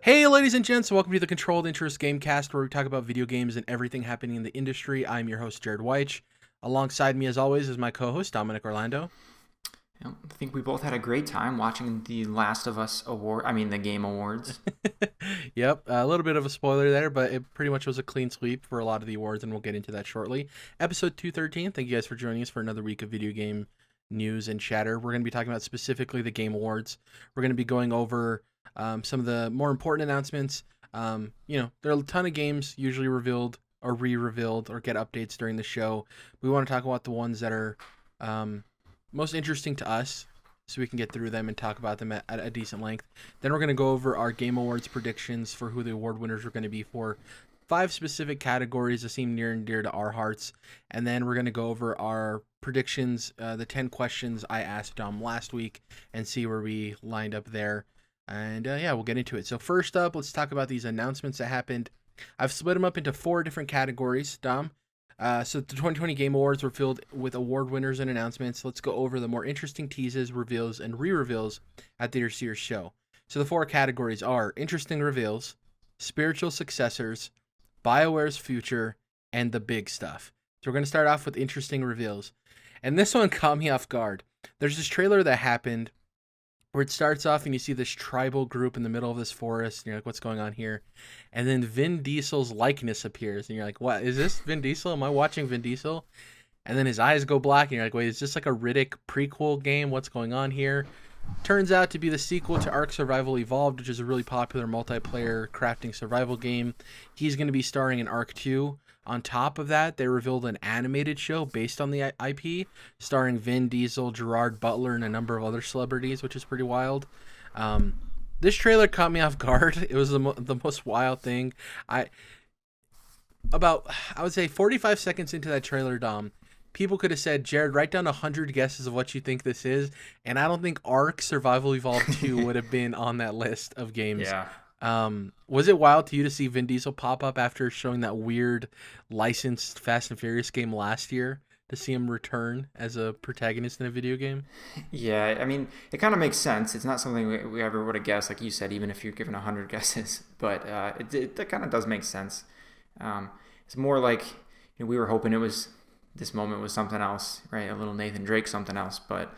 Hey, ladies and gents, welcome to the Controlled Interest Gamecast, where we talk about video games and everything happening in the industry. I'm your host, Jerrad Wyche. Alongside me, as always, is my co-host, Dominic Orlando. I think we both had a great time watching the Last of Us the Game Awards. Yep, a little bit of a spoiler there, but it pretty much was a clean sweep for a lot of the awards, and we'll get into that shortly. Episode 213, thank you guys for joining us for another week of video game news and chatter. We're going to be talking about specifically the Game Awards. We're going to be going over some of the more important announcements. There are a ton of games usually revealed or re-revealed or get updates during the show. We want to talk about the ones that are most interesting to us, so we can get through them and talk about them at a decent length. Then we're going to go over our Game Awards predictions for who the award winners are going to be for 5 specific categories that seem near and dear to our hearts. And then we're going to go over our predictions, the 10 questions I asked Dom last week, and see where we lined up there. And we'll get into it. So first up, let's talk about these announcements that happened. I've split them up into 4 different categories, Dom. So the 2020 Game Awards were filled with award winners and announcements. Let's go over the more interesting teases, reveals, and re-reveals at this year's show. So the 4 categories are interesting reveals, spiritual successors, Bioware's future, and the big stuff. So we're going to start off with interesting reveals. And this one caught me off guard. There's this trailer that happened where it starts off and you see this tribal group in the middle of this forest, and you're like, what's going on here? And then Vin Diesel's likeness appears, and you're like, what, is this Vin Diesel? Am I watching Vin Diesel? And then his eyes go black, and you're like, wait, is this like a Riddick prequel game? What's going on here? Turns out to be the sequel to Ark Survival Evolved, which is a really popular multiplayer crafting survival game. He's going to be starring in Ark 2. On top of that, they revealed an animated show based on the IP, starring Vin Diesel, Gerard Butler, and a number of other celebrities, which is pretty wild. This trailer caught me off guard. It was the most wild thing. I would say 45 seconds into that trailer, Dom, people could have said, Jerrad, write down 100 guesses of what you think this is, and I don't think Ark Survival Evolved 2 would have been on that list of games. Yeah. Was it wild to you to see Vin Diesel pop up after showing that weird licensed Fast and Furious game last year, to see him return as a protagonist in a video game? Yeah, I mean, it kind of makes sense. It's not something we ever would have guessed, like you said, even if you're given 100 guesses. But it kind of does make sense. It's more like we were hoping this moment was something else, right? A little Nathan Drake something else. But,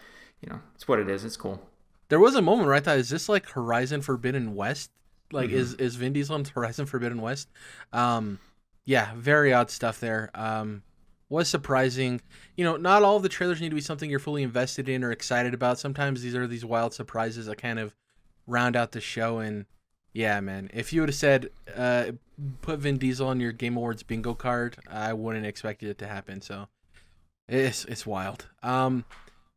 it's what it is. It's cool. There was a moment where I thought, is this like Horizon Forbidden West? Like, is Vin Diesel on Horizon Forbidden West? Very odd stuff there. Was surprising. Not all of the trailers need to be something you're fully invested in or excited about. Sometimes these are these wild surprises that kind of round out the show. And yeah, man, if you would have said, put Vin Diesel on your Game Awards bingo card, I wouldn't expect it to happen. So it's wild.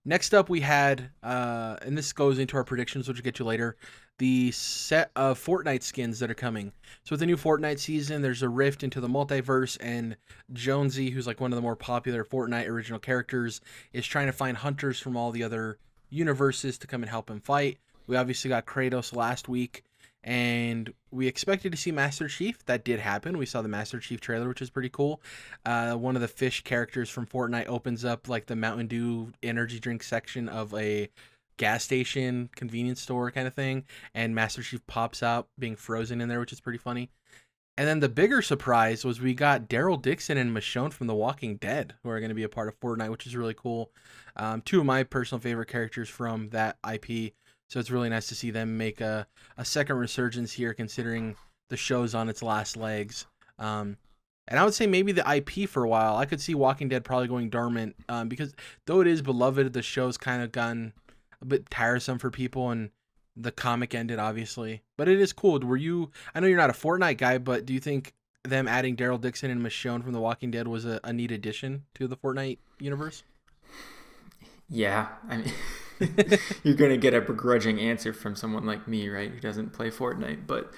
Next up, we had, and this goes into our predictions, which we'll get to later, the set of Fortnite skins that are coming. So with the new Fortnite season, there's a rift into the multiverse, and Jonesy, who's like one of the more popular Fortnite original characters, is trying to find hunters from all the other universes to come and help him fight. We obviously got Kratos last week, and we expected to see Master Chief. That did happen. We saw the Master Chief trailer, which is pretty cool. One of the fish characters from Fortnite opens up like the Mountain Dew energy drink section of a gas station convenience store kind of thing, and Master Chief pops out being frozen in there, which is pretty funny. And then the bigger surprise was we got Daryl Dixon and Michonne from The Walking Dead, who are going to be a part of Fortnite, which is really cool. 2 of my personal favorite characters from that IP. So it's really nice to see them make a second resurgence here, considering the show's on its last legs. And I would say maybe the IP for a while. I could see Walking Dead probably going dormant, because though it is beloved, the show's kind of gotten a bit tiresome for people, and the comic ended, obviously. But it is cool. I know you're not a Fortnite guy, but do you think them adding Daryl Dixon and Michonne from The Walking Dead was a neat addition to the Fortnite universe? Yeah, I mean, you're going to get a begrudging answer from someone like me, right, who doesn't play Fortnite. But,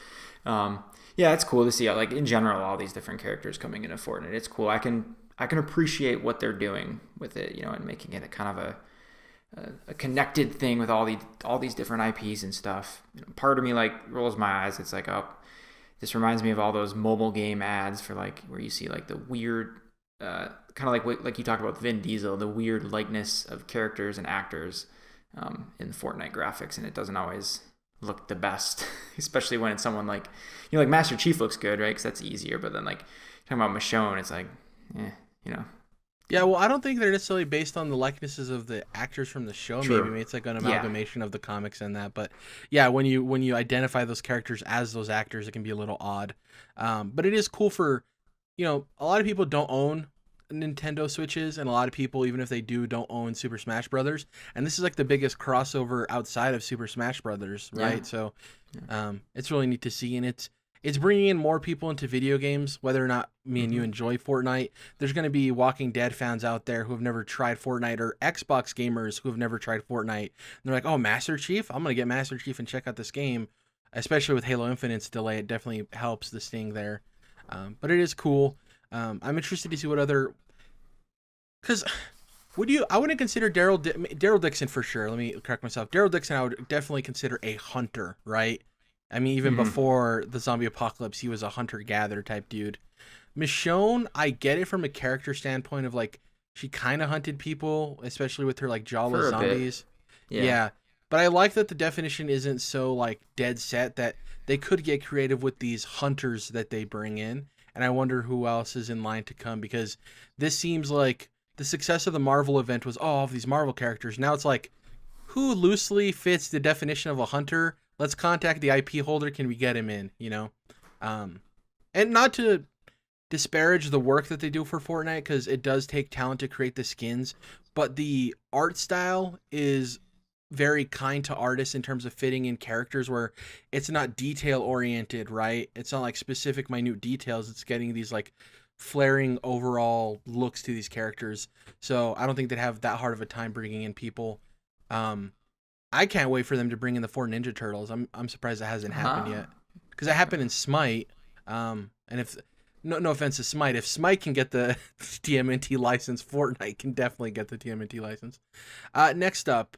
it's cool to see, like, in general, all these different characters coming into Fortnite. It's cool. I can appreciate what they're doing with it, and making it a kind of a connected thing with all these different IPs and stuff. Part of me like rolls my eyes. It's like, oh, this reminds me of all those mobile game ads for like where you see like the weird, kind of like you talked about Vin Diesel, the weird likeness of characters and actors in Fortnite graphics, and it doesn't always look the best, especially when it's someone like, like Master Chief looks good, right? Because that's easier. But then like talking about Michonne, it's like, you know. Yeah, well, I don't think they're necessarily based on the likenesses of the actors from the show. True. Maybe it's like an amalgamation of the comics and that. But yeah, when you identify those characters as those actors, it can be a little odd. But it is cool for, a lot of people don't own Nintendo Switches, and a lot of people, even if they do, don't own Super Smash Brothers. And this is like the biggest crossover outside of Super Smash Brothers, right? Yeah. So, it's really neat to see, and it's bringing in more people into video games, whether or not me and you enjoy Fortnite. There's going to be Walking Dead fans out there who have never tried Fortnite, or Xbox gamers who have never tried Fortnite. And they're like, oh, Master Chief? I'm going to get Master Chief and check out this game. Especially with Halo Infinite's delay, it definitely helps the sting there. But it is cool. I'm interested to see what other... Because I wouldn't consider Daryl Dixon for sure. Let me correct myself. Daryl Dixon I would definitely consider a hunter, right? I mean, even before the zombie apocalypse, he was a hunter-gatherer type dude. Michonne, I get it from a character standpoint of, like, she kind of hunted people, especially with her, like, jawless zombies. Yeah. But I like that the definition isn't so, like, dead set, that they could get creative with these hunters that they bring in. And I wonder who else is in line to come, because this seems like the success of the Marvel event was, all of these Marvel characters. Now it's like, who loosely fits the definition of a hunter? Let's contact the IP holder. Can we get him in? And not to disparage the work that they do for Fortnite, because it does take talent to create the skins, but the art style is very kind to artists in terms of fitting in characters where it's not detail oriented, right? It's not like specific minute details. It's getting these like flaring overall looks to these characters. So I don't think they'd have that hard of a time bringing in people. I can't wait for them to bring in the 4 Ninja Turtles. I'm surprised it hasn't happened yet, because it happened in Smite. And if no offense to Smite, if Smite can get the TMNT license, Fortnite can definitely get the TMNT license. Next up,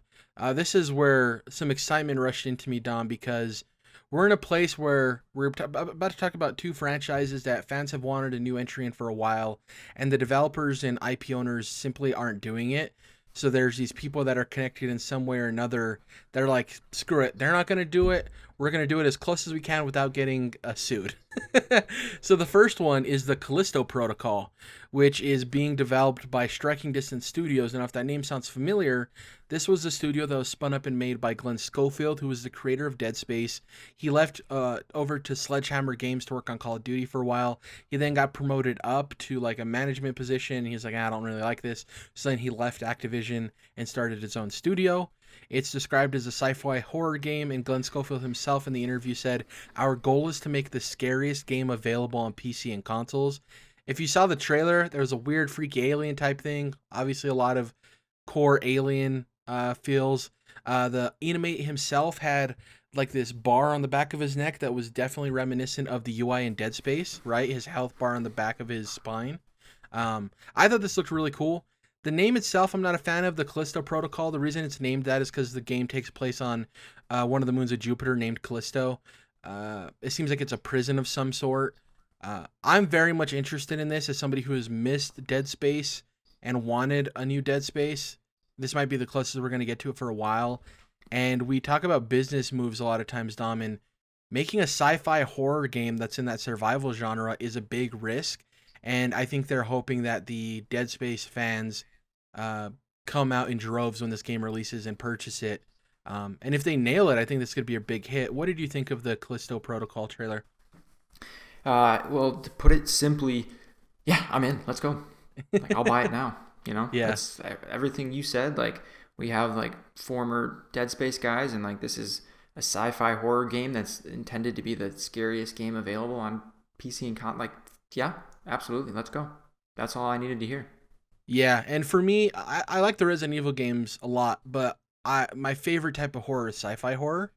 this is where some excitement rushed into me, Dom, because we're in a place where we're about to talk about 2 franchises that fans have wanted a new entry in for a while, and the developers and IP owners simply aren't doing it. So there's these people that are connected in some way or another that are like, screw it, they're not going to do it. We're going to do it as close as we can without getting sued. So the first one is the Callisto Protocol, which is being developed by Striking Distance Studios. And if that name sounds familiar, this was the studio that was spun up and made by Glenn Schofield, who was the creator of Dead Space. He left over to Sledgehammer Games to work on Call of Duty for a while. He then got promoted up to like a management position. He's like, I don't really like this. So then he left Activision and started his own studio. It's described as a sci-fi horror game, and Glenn Schofield himself in the interview said, our goal is to make the scariest game available on PC and consoles. If you saw the trailer, there was a weird freaky alien type thing. Obviously a lot of core alien feels. The inmate himself had like this bar on the back of his neck that was definitely reminiscent of the UI in Dead Space, right? His health bar on the back of his spine. I thought this looked really cool. The name itself, I'm not a fan of, the Callisto Protocol. The reason it's named that is because the game takes place on one of the moons of Jupiter named Callisto. It seems like it's a prison of some sort. I'm very much interested in this as somebody who has missed Dead Space and wanted a new Dead Space. This might be the closest we're going to get to it for a while. And we talk about business moves a lot of times, Dom, and making a sci-fi horror game that's in that survival genre is a big risk. And I think they're hoping that the Dead Space fans come out in droves when this game releases and purchase it. And if they nail it, I think this could be a big hit. What did you think of the Callisto Protocol trailer? Well, to put it simply, yeah, I'm in. Let's go. Like, I'll buy it now. Yeah. That's everything you said. Like, we have like former Dead Space guys, and like this is a sci-fi horror game that's intended to be the scariest game available on PC and like, yeah, absolutely. Let's go. That's all I needed to hear. Yeah, and for me, I like the Resident Evil games a lot, but my favorite type of horror is sci-fi horror,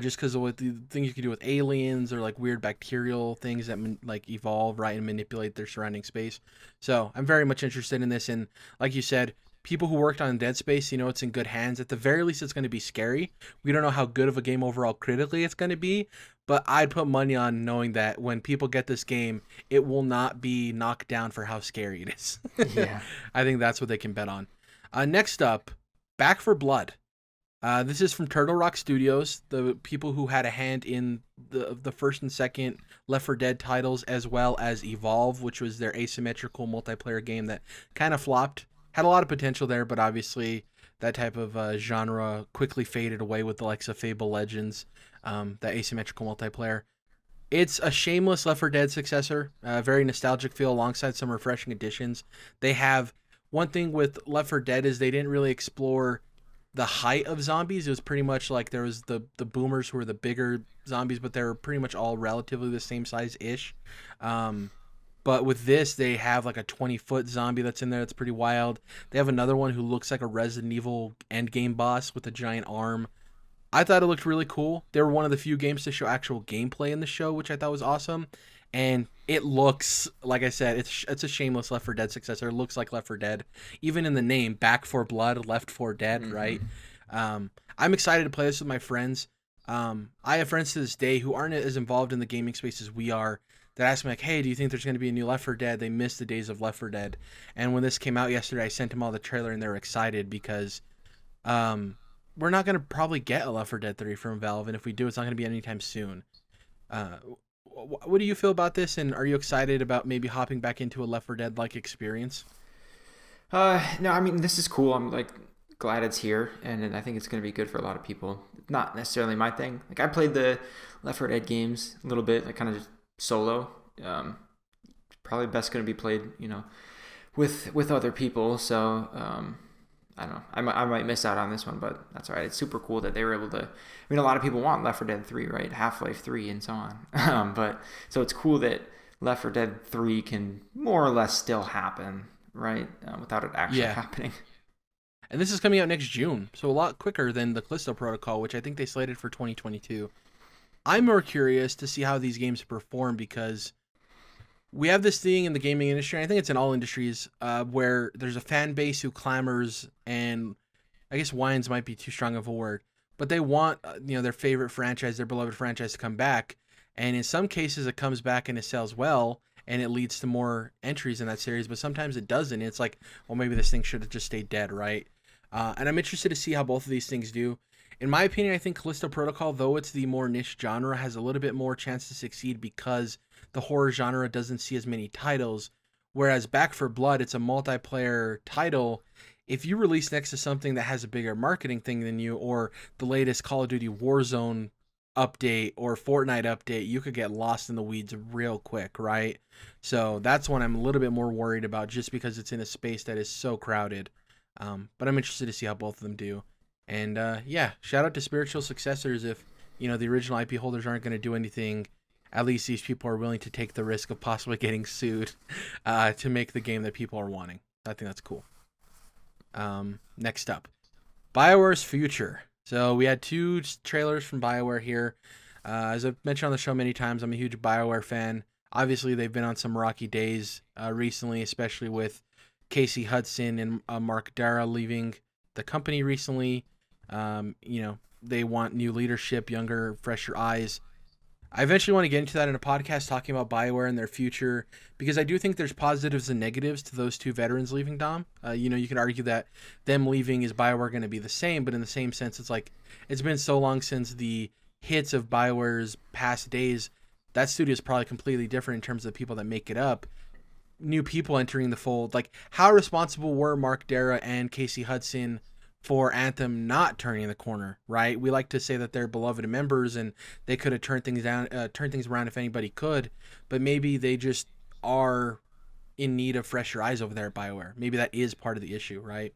just because of what the things you can do with aliens or like weird bacterial things that like evolve, right, and manipulate their surrounding space. So I'm very much interested in this, and like you said, people who worked on Dead Space, it's in good hands. At the very least, it's going to be scary. We don't know how good of a game overall critically it's going to be, but I'd put money on knowing that when people get this game, it will not be knocked down for how scary it is. Yeah. I think that's what they can bet on. Next up, Back for Blood. This is from Turtle Rock Studios, the people who had a hand in the first and second Left 4 Dead titles, as well as Evolve, which was their asymmetrical multiplayer game that kind of flopped. Had a lot of potential there, but obviously that type of genre quickly faded away with the likes of Fable Legends, that asymmetrical multiplayer. It's a shameless Left 4 Dead successor, very nostalgic feel alongside some refreshing additions. They have one thing with Left 4 Dead is they didn't really explore the height of zombies. It was pretty much like there was the boomers who were the bigger zombies, but they were pretty much all relatively the same size ish. But with this, they have like a 20-foot zombie that's in there. That's pretty wild. They have another one who looks like a Resident Evil endgame boss with a giant arm. I thought it looked really cool. They were one of the few games to show actual gameplay in the show, which I thought was awesome. And it looks, like I said, it's a shameless Left 4 Dead successor. It looks like Left 4 Dead. Even in the name, Back 4 Blood, Left 4 Dead, right? I'm excited to play this with my friends. I have friends to this day who aren't as involved in the gaming space as we are that ask me, like, hey, do you think there's going to be a new Left 4 Dead? They missed the days of Left 4 Dead. And when this came out yesterday, I sent them all the trailer, and they were excited because we're not going to probably get a Left 4 Dead 3 from Valve, and if we do, it's not going to be anytime soon. What do you feel about this, and are you excited about maybe hopping back into a Left 4 Dead-like experience? No, I mean, this is cool. I'm like glad it's here, and I think it's going to be good for a lot of people. Not necessarily my thing. Like I played the Left 4 Dead games a little bit, like kind of just solo. Probably best going to be played, with other people. So I don't know. I might miss out on this one, but that's all right. It's super cool that they were able to. I mean, a lot of people want Left 4 Dead 3, right? Half-Life 3 and so on. But so it's cool that Left 4 Dead 3 can more or less still happen, right? Without it actually happening. And this is coming out next June, so a lot quicker than the Callisto Protocol, which I think they slated for 2022. I'm more curious to see how these games perform because we have this thing in the gaming industry, and I think it's in all industries, where there's a fan base who clamors, and I guess whines might be too strong of a word, but they want their favorite franchise, their beloved franchise to come back, and in some cases it comes back and it sells well, and it leads to more entries in that series, but sometimes it doesn't. It's like, well, maybe this thing should have just stayed dead, right? And I'm interested to see how both of these things do. In my opinion, I think Callisto Protocol, though it's the more niche genre, has a little bit more chance to succeed because the horror genre doesn't see as many titles. Whereas Back 4 Blood, it's a multiplayer title. If you release next to something that has a bigger marketing thing than you, or the latest Call of Duty Warzone update or Fortnite update, you could get lost in the weeds real quick, right? So that's one I'm a little bit more worried about just because it's in a space that is so crowded. But I'm interested to see how both of them do. And shout out to spiritual successors. If the original IP holders aren't going to do anything, at least these people are willing to take the risk of possibly getting sued to make the game that people are wanting. I think that's cool. Next up, Bioware's future. So we had 2 trailers from Bioware here. As I've mentioned on the show many times, I'm a huge Bioware fan. Obviously, they've been on some rocky days recently, especially with Casey Hudson and Mark Dara leaving the company recently. They want new leadership, younger, fresher eyes. I eventually want to get into that in a podcast talking about Bioware and their future, because I do think there's positives and negatives to those 2 veterans leaving, Dom. You can argue that them leaving is Bioware going to be the same, but in the same sense, it's like it's been so long since the hits of Bioware's past days. That studio is probably completely different in terms of the people that make it up. New people entering the fold. Like, how responsible were Mark Dara and Casey Hudson for Anthem not turning the corner, right? We like to say that they're beloved members and they could have turned things around if anybody could, but maybe they just are in need of fresher eyes over there at Bioware. Maybe that is part of the issue, right?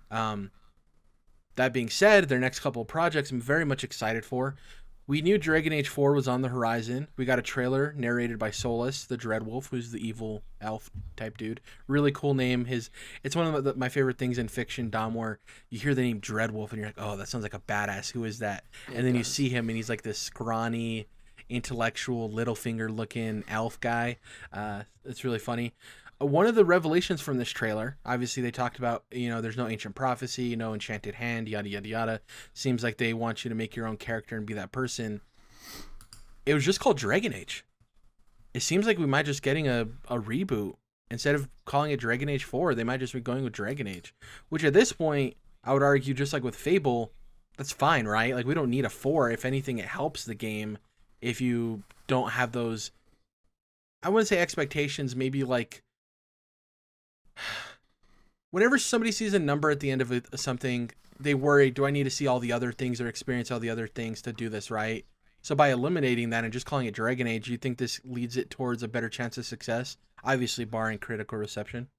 That being said, their next couple of projects I'm very much excited for. We knew Dragon Age 4 was on the horizon. We got a trailer narrated by Solus, the Dreadwolf, who's the evil elf type dude. Really cool name. It's one of my favorite things in fiction, Dom, where you hear the name Dreadwolf and you're like, oh, that sounds like a badass. Who is that? And then you see him and he's like this scrawny, intellectual, Littlefinger-looking elf guy. It's really funny. One of the revelations from this trailer, obviously they talked about, there's no ancient prophecy, no enchanted hand, yada, yada, yada. Seems like they want you to make your own character and be that person. It was just called Dragon Age. It seems like we might just getting a reboot. Instead of calling it Dragon Age 4, they might just be going with Dragon Age. Which at this point, I would argue, just like with Fable, that's fine, right? Like we don't need a 4. If anything, it helps the game if you don't have those, I wouldn't say expectations, maybe like whenever somebody sees a number at the end of something, they worry, do I need to see all the other things or experience all the other things to do this right? So by eliminating that and just calling it Dragon Age, you think this leads it towards a better chance of success? Obviously, barring critical reception.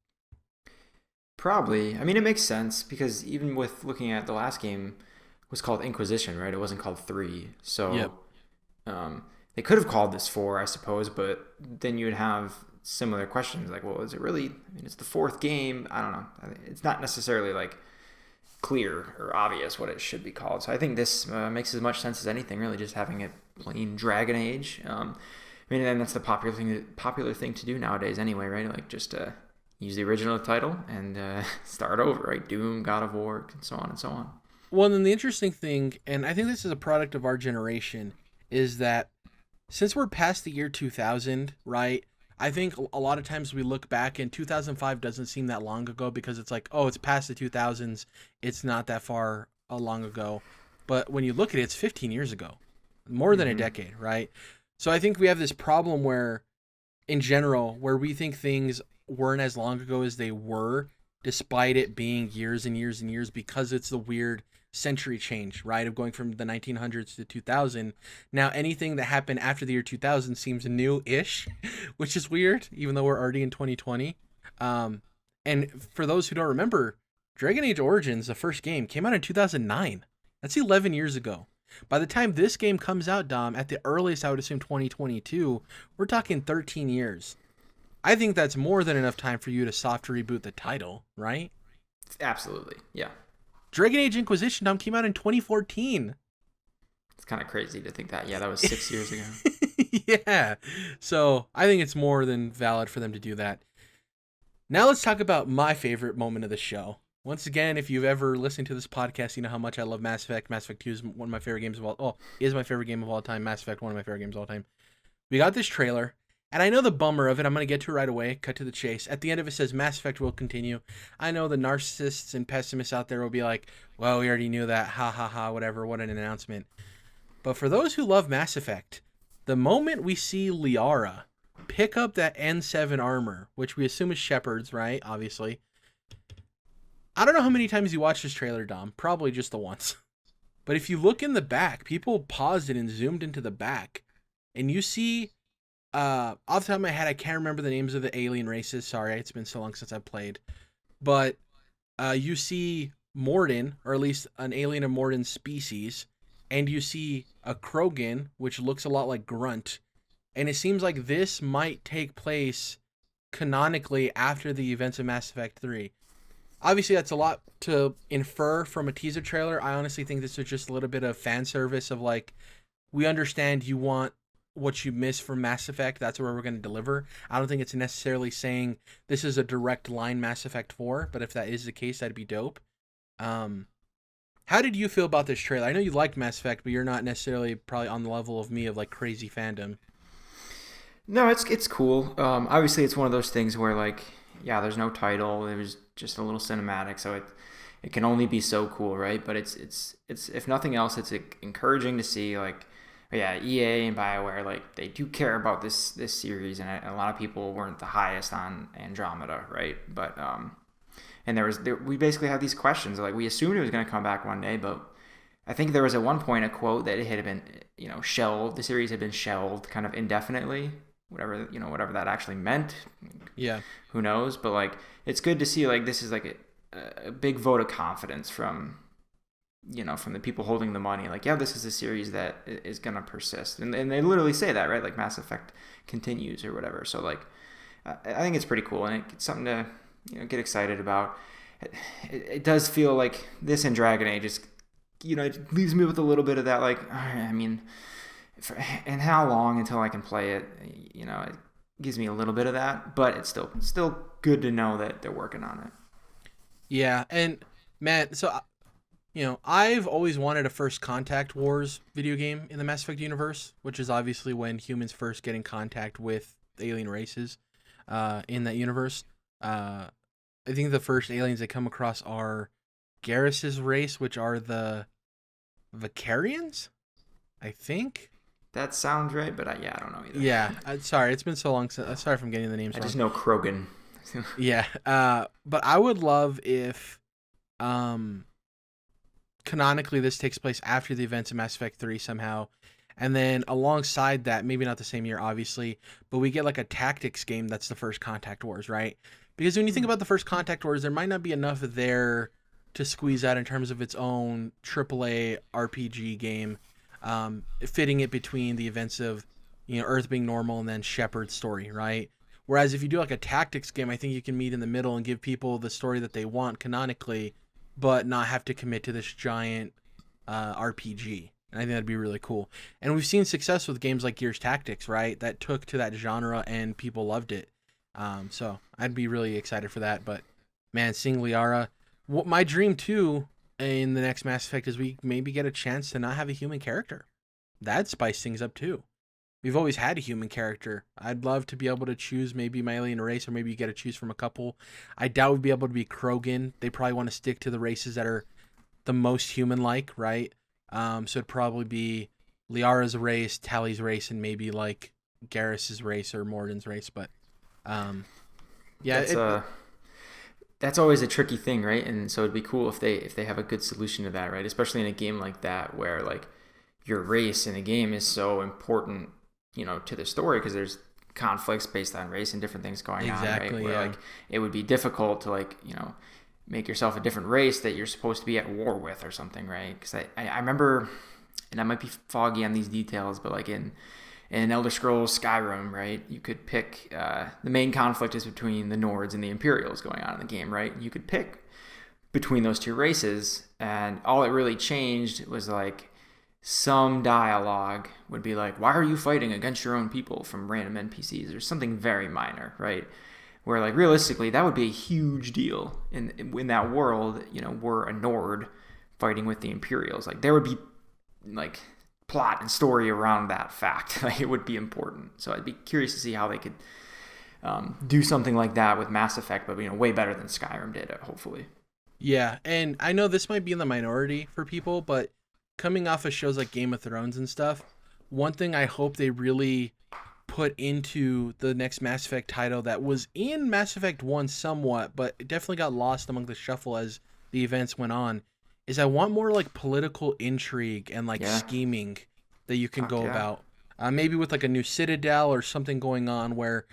Probably. I mean, it makes sense because even with looking at the last game, it was called Inquisition, right? It wasn't called 3. Yep. So they could have called this 4, I suppose, but then you would have similar questions like, well, is it really? I mean, it's the 4th game. I don't know. It's not necessarily like clear or obvious what it should be called. So I think this makes as much sense as anything, really, just having it plain Dragon Age. I mean, and that's the popular thing to do nowadays, anyway, right? Like just use the original title and start over, right? Doom, God of War, and so on and so on. Well, and then the interesting thing, and I think this is a product of our generation, is that since we're past the year 2000, right? I think a lot of times we look back and 2005 doesn't seem that long ago because it's like, oh, it's past the 2000s. It's not that far long ago. But when you look at it, it's 15 years ago, more than a decade, right? So I think we have this problem where, in general, where we think things weren't as long ago as they were, despite it being years and years and years, because it's the weird century change, right? Of going from the 1900s to 2000. Now, anything that happened after the year 2000 seems new-ish, which is weird, even though we're already in 2020. And for those who don't remember, Dragon Age Origins, the first game, came out in 2009. That's 11 years ago. By the time this game comes out, Dom, at the earliest, I would assume 2022, we're talking 13 years. I think that's more than enough time for you to soft reboot the title, right? Absolutely, yeah. Dragon Age Inquisition, Dom, came out in 2014. It's kind of crazy to think that. Yeah, that was 6 years ago. Yeah. So I think it's more than valid for them to do that. Now let's talk about my favorite moment of the show. Once again, if you've ever listened to this podcast, you know how much I love Mass Effect. Mass Effect 2 is one of my favorite games of all. Oh, is my favorite game of all time. Mass Effect, one of my favorite games of all time. We got this trailer, and I know the bummer of it. I'm going to get to it right away. Cut to the chase. At the end of it says Mass Effect will continue. I know the narcissists and pessimists out there will be like, well, we already knew that. Ha ha ha, whatever. What an announcement. But for those who love Mass Effect, the moment we see Liara pick up that N7 armor, which we assume is Shepard's, right? Obviously. I don't know how many times you watched this trailer, Dom. Probably just the once. But if you look in the back, people paused it and zoomed into the back. And you see, off the top of my head, I can't remember the names of the alien races. Sorry, it's been so long since I've played. But you see Morden, or at least an alien of Morden's species. And you see a Krogan, which looks a lot like Grunt. And it seems like this might take place canonically after the events of Mass Effect 3. Obviously, that's a lot to infer from a teaser trailer. I honestly think this is just a little bit of fan service of like, we understand you want what you miss from Mass Effect. That's where we're going to deliver. I don't think it's necessarily saying this is a direct line Mass Effect 4, but if that is the case, that'd be dope. How did you feel about this trailer? I know you liked Mass Effect, but you're not necessarily probably on the level of me of like crazy fandom. No, it's cool. Obviously, it's one of those things where like, yeah, there's no title. It was just a little cinematic, so it can only be so cool, right? But it's if nothing else, it's encouraging to see like, yeah, EA and Bioware, like they do care about this series, and a lot of people weren't the highest on Andromeda, right? But and we basically had these questions like we assumed it was going to come back one day, but I think there was at one point a quote that it had been shelved. The series had been shelved kind of indefinitely. Whatever that actually meant. Yeah. Who knows? But like, it's good to see like this is like a big vote of confidence from the people holding the money. Like, yeah, this is a series that is gonna persist, and they literally say that, right? Like Mass Effect continues or whatever. So like, I think it's pretty cool, and it's something to get excited about. It does feel like this in Dragon Age is, it leaves me with a little bit of that like, I mean. And how long until I can play it? It gives me a little bit of that, but it's still good to know that they're working on it. Yeah, and man, so I've always wanted a First Contact Wars video game in the Mass Effect universe, which is obviously when humans first get in contact with alien races in that universe. I think the first aliens they come across are Garrus's race, which are the Vicarians, I think. That sounds right, but I don't know either. Yeah, sorry, it's been so long since. Sorry if I'm getting the names I wrong. just know Krogan. Yeah, but I would love if, um, canonically this takes place after the events of Mass Effect 3 somehow, and then alongside that, maybe not the same year, obviously, but we get like a tactics game that's the First Contact Wars, right? Because when you think about the First Contact Wars, there might not be enough there to squeeze out in terms of its own AAA RPG game, fitting it between the events of, Earth being normal and then Shepard's story, right? Whereas if you do like a tactics game, I think you can meet in the middle and give people the story that they want canonically, but not have to commit to this giant RPG. And I think that'd be really cool. And we've seen success with games like Gears Tactics, right? That took to that genre and people loved it. So I'd be really excited for that. But man, seeing Liara, what my dream too in the next Mass Effect is we maybe get a chance to not have a human character. That'd spice things up too. We've always had a human character. I'd love to be able to choose maybe my alien race, or maybe you get to choose from a couple. I doubt we'd be able to be Krogan. They probably want to stick to the races that are the most human-like, right? So it'd probably be Liara's race, Tally's race, and maybe like Garrus's race or Morden's race. But yeah, that's always a tricky thing, right? And so it'd be cool if they have a good solution to that, right? Especially in a game like that where like your race in a game is so important, to the story, because there's conflicts based on race and different things going on, right? Where like it would be difficult to like, make yourself a different race that you're supposed to be at war with or something, right? Because I remember, and I might be foggy on these details, but like in Elder Scrolls Skyrim, right, you could pick, the main conflict is between the Nords and the Imperials going on in the game, right? You could pick between those two races, and all it really changed was like some dialogue would be like, why are you fighting against your own people, from random NPCs or something very minor, right? Where like realistically that would be a huge deal in that world. We're a Nord fighting with the Imperials. Like there would be like plot and story around that fact. Like it would be important. So I'd be curious to see how they could do something like that with Mass Effect, but way better than Skyrim did, hopefully. Yeah, and I know this might be in the minority for people, but coming off of shows like Game of Thrones and stuff, one thing I hope they really put into the next Mass Effect title that was in Mass Effect 1 somewhat, but it definitely got lost among the shuffle as the events went on, is I want more like political intrigue and like scheming that you can go about. Maybe with like a new citadel or something going on where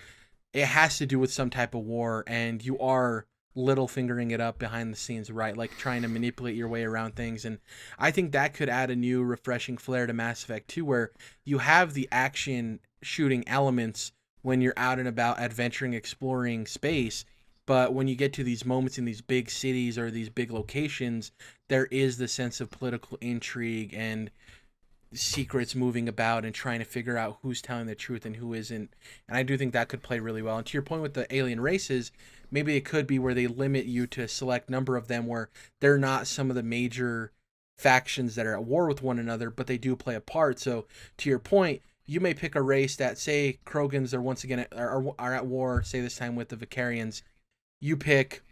it has to do with some type of war and you are little fingering it up behind the scenes, right? Like trying to manipulate your way around things. And I think that could add a new refreshing flair to Mass Effect 2, where you have the action shooting elements when you're out and about adventuring, exploring space. But when you get to these moments in these big cities or these big locations, there is the sense of political intrigue and secrets moving about and trying to figure out who's telling the truth and who isn't. And I do think that could play really well. And to your point with the alien races, maybe it could be where they limit you to a select number of them where they're not some of the major factions that are at war with one another, but they do play a part. So to your point, you may pick a race that, say, Krogans are once again are at war, say this time with the Vicarians. You pick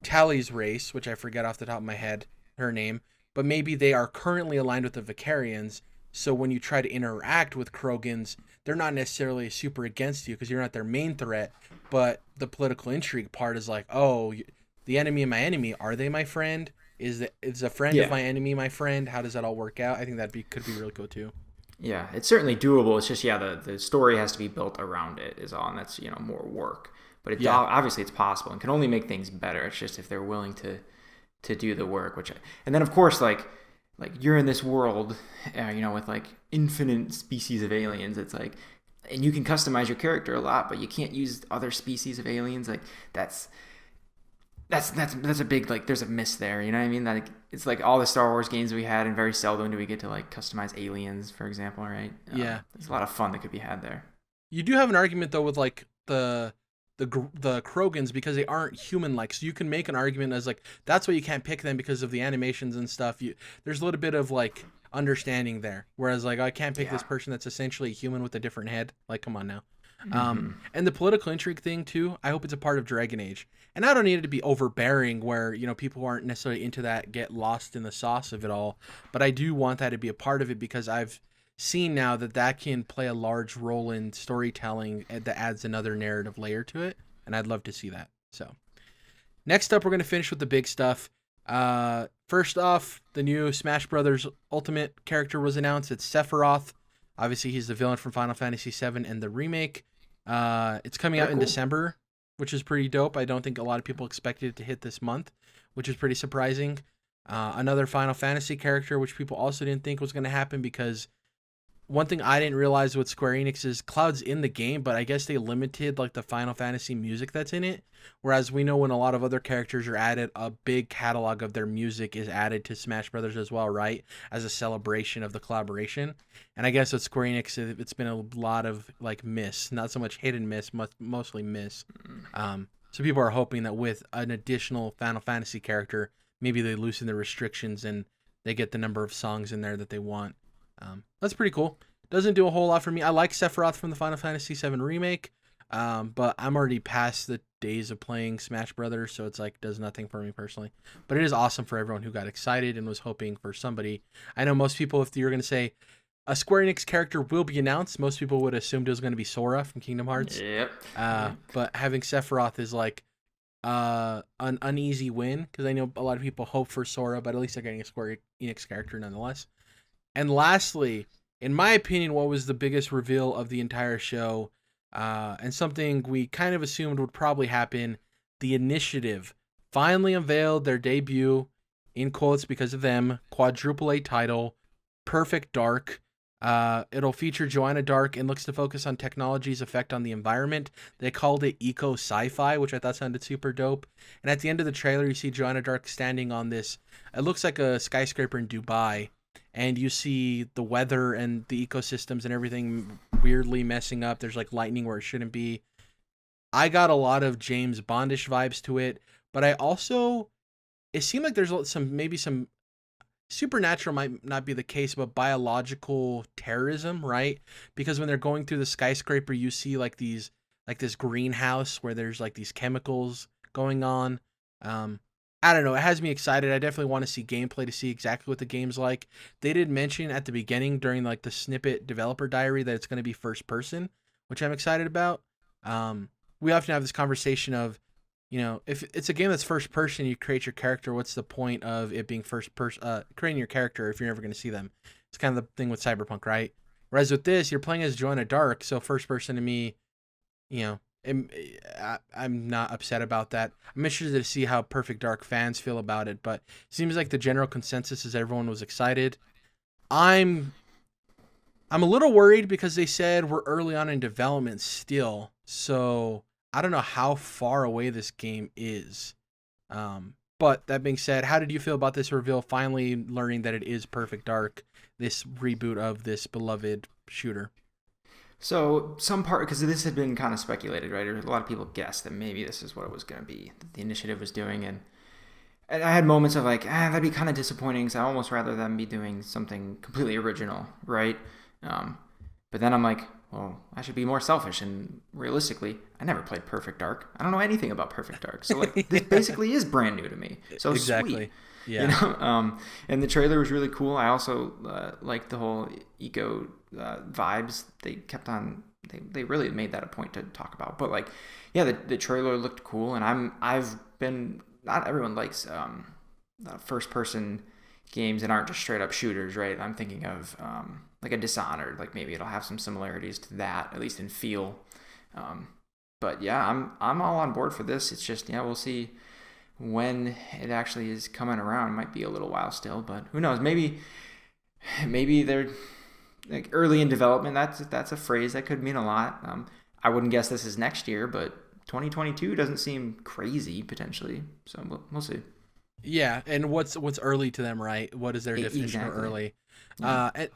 Tally's race, which I forget off the top of my head her name, but maybe they are currently aligned with the Vicarians. So when you try to interact with Krogans, they're not necessarily super against you because you're not their main threat. But the political intrigue part is like, oh, the enemy of my enemy, are they my friend? Is a friend of my enemy my friend? How does that all work out? I think could be really cool too. Yeah, it's certainly doable. It's just the story has to be built around it is all, and that's more work. But obviously it's possible and can only make things better. It's just if they're willing to do the work, and then of course like you're in this world, with like infinite species of aliens. It's like, and you can customize your character a lot, but you can't use other species of aliens. Like that's a big, like, there's a miss there. You know what I mean? Like it's like all the Star Wars games we had, and very seldom do we get to like customize aliens, for example, right? There's a lot of fun that could be had there. You do have an argument though with like the Krogans because they aren't human-like. So you can make an argument as like that's why you can't pick them because of the animations and stuff. There's a little bit of like understanding there. Whereas like I can't pick this person that's essentially a human with a different head. Like come on now. And the political intrigue thing too, I hope it's a part of Dragon Age. And I don't need it to be overbearing where, people who aren't necessarily into that get lost in the sauce of it all. But I do want that to be a part of it because I've seen now that can play a large role in storytelling that adds another narrative layer to it. And I'd love to see that. So next up, we're going to finish with the big stuff. First off, the new Smash Brothers Ultimate character was announced. It's Sephiroth. Obviously, he's the villain from Final Fantasy VII and the remake. It's coming out in December, which is pretty dope. I don't think a lot of people expected it to hit this month, which is pretty surprising. Another Final Fantasy character, which people also didn't think was going to happen because one thing I didn't realize with Square Enix is Cloud's in the game, but I guess they limited like the Final Fantasy music that's in it. Whereas we know when a lot of other characters are added, a big catalog of their music is added to Smash Brothers as well, right? As a celebration of the collaboration. And I guess with Square Enix, it's been a lot of like miss, not so much hit and miss, mostly miss. So people are hoping that with an additional Final Fantasy character, maybe they loosen the restrictions and they get the number of songs in there that they want. That's pretty cool. Doesn't do a whole lot for me. I like Sephiroth from the Final Fantasy VII remake, but I'm already past the days of playing Smash Brothers, so it's like does nothing for me personally. But it is awesome for everyone who got excited and was hoping for somebody. I know most people, if you're going to say a Square Enix character will be announced, most people would assume it was going to be Sora from Kingdom Hearts. Yep. But having Sephiroth is like an uneasy win because I know a lot of people hope for Sora, but at least they're getting a Square Enix character nonetheless. And lastly, in my opinion, what was the biggest reveal of the entire show, and something we kind of assumed would probably happen, the Initiative finally unveiled their debut, in quotes because of them, quadruple A title, Perfect Dark. It'll feature Joanna Dark and looks to focus on technology's effect on the environment. They called it eco sci-fi, which I thought sounded super dope. And at the end of the trailer, you see Joanna Dark standing on this, it looks like a skyscraper in Dubai. And you see the weather and the ecosystems and everything weirdly messing up. There's like lightning where it shouldn't be. I got a lot of James Bondish vibes to it, but it seemed like there's some supernatural might not be the case, but biological terrorism, right? Because when they're going through the skyscraper, you see like this greenhouse where there's like these chemicals going on. I don't know. It has me excited. I definitely want to see gameplay to see exactly what the game's like. They did mention at the beginning during like the snippet developer diary that it's going to be first person, which I'm excited about. We often have this conversation of, if it's a game that's first person, you create your character. What's the point of it being first person? Creating your character if you're never going to see them. It's kind of the thing with Cyberpunk, right? Whereas with this, you're playing as Joanna Dark, so first person to me, I'm not upset about that. I'm interested to see how Perfect Dark fans feel about it, but it seems like the general consensus is everyone was excited. I'm a little worried because they said we're early on in development still, so I don't know how far away this game is. But that being said, how did you feel about this reveal, finally learning that it is Perfect Dark, this reboot of this beloved shooter? So some part, because this had been kind of speculated, right? A lot of people guessed that maybe this is what it was going to be, that the Initiative was doing. And I had moments of like, that'd be kind of disappointing, because I almost rather them be doing something completely original, right? But then I'm like, well, I should be more selfish. And realistically, I never played Perfect Dark. I don't know anything about Perfect Dark. So like, this basically is brand new to me. So exactly. Sweet. Yeah. And the trailer was really cool. I also liked the whole eco vibes they kept on. They really made that a point to talk about. But like, yeah, the trailer looked cool, and I've been, not everyone likes first person games that aren't just straight up shooters, right? I'm thinking of like a Dishonored. Like maybe it'll have some similarities to that, at least in feel. But yeah, I'm all on board for this. It's just, we'll see when it actually is coming around. It might be a little while still, but who knows? Maybe they're like early in development. That's a phrase that could mean a lot. I wouldn't guess this is next year, but 2022 doesn't seem crazy potentially. So we'll see. Yeah, and what's early to them, right? What is their definition of early? Yeah.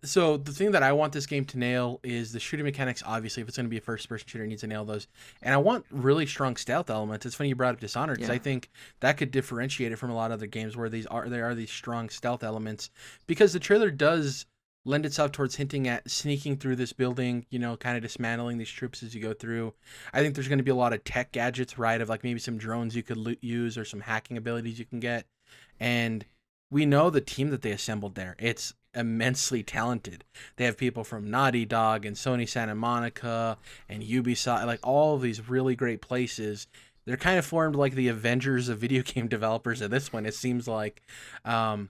So the thing that I want this game to nail is the shooting mechanics. Obviously, if it's going to be a first-person shooter, it needs to nail those. And I want really strong stealth elements. It's funny you brought up Dishonored, because I think that could differentiate it from a lot of other games where there are these strong stealth elements. Because the trailer does lend itself towards hinting at sneaking through this building, kind of dismantling these troops as you go through. I think there's going to be a lot of tech gadgets, right? Of like maybe some drones you could use or some hacking abilities you can get. And we know the team that they assembled there. It's immensely talented. They have people from Naughty Dog and Sony Santa Monica and Ubisoft, like all of these really great places. They're kind of formed like the Avengers of video game developers at this one, it seems like. But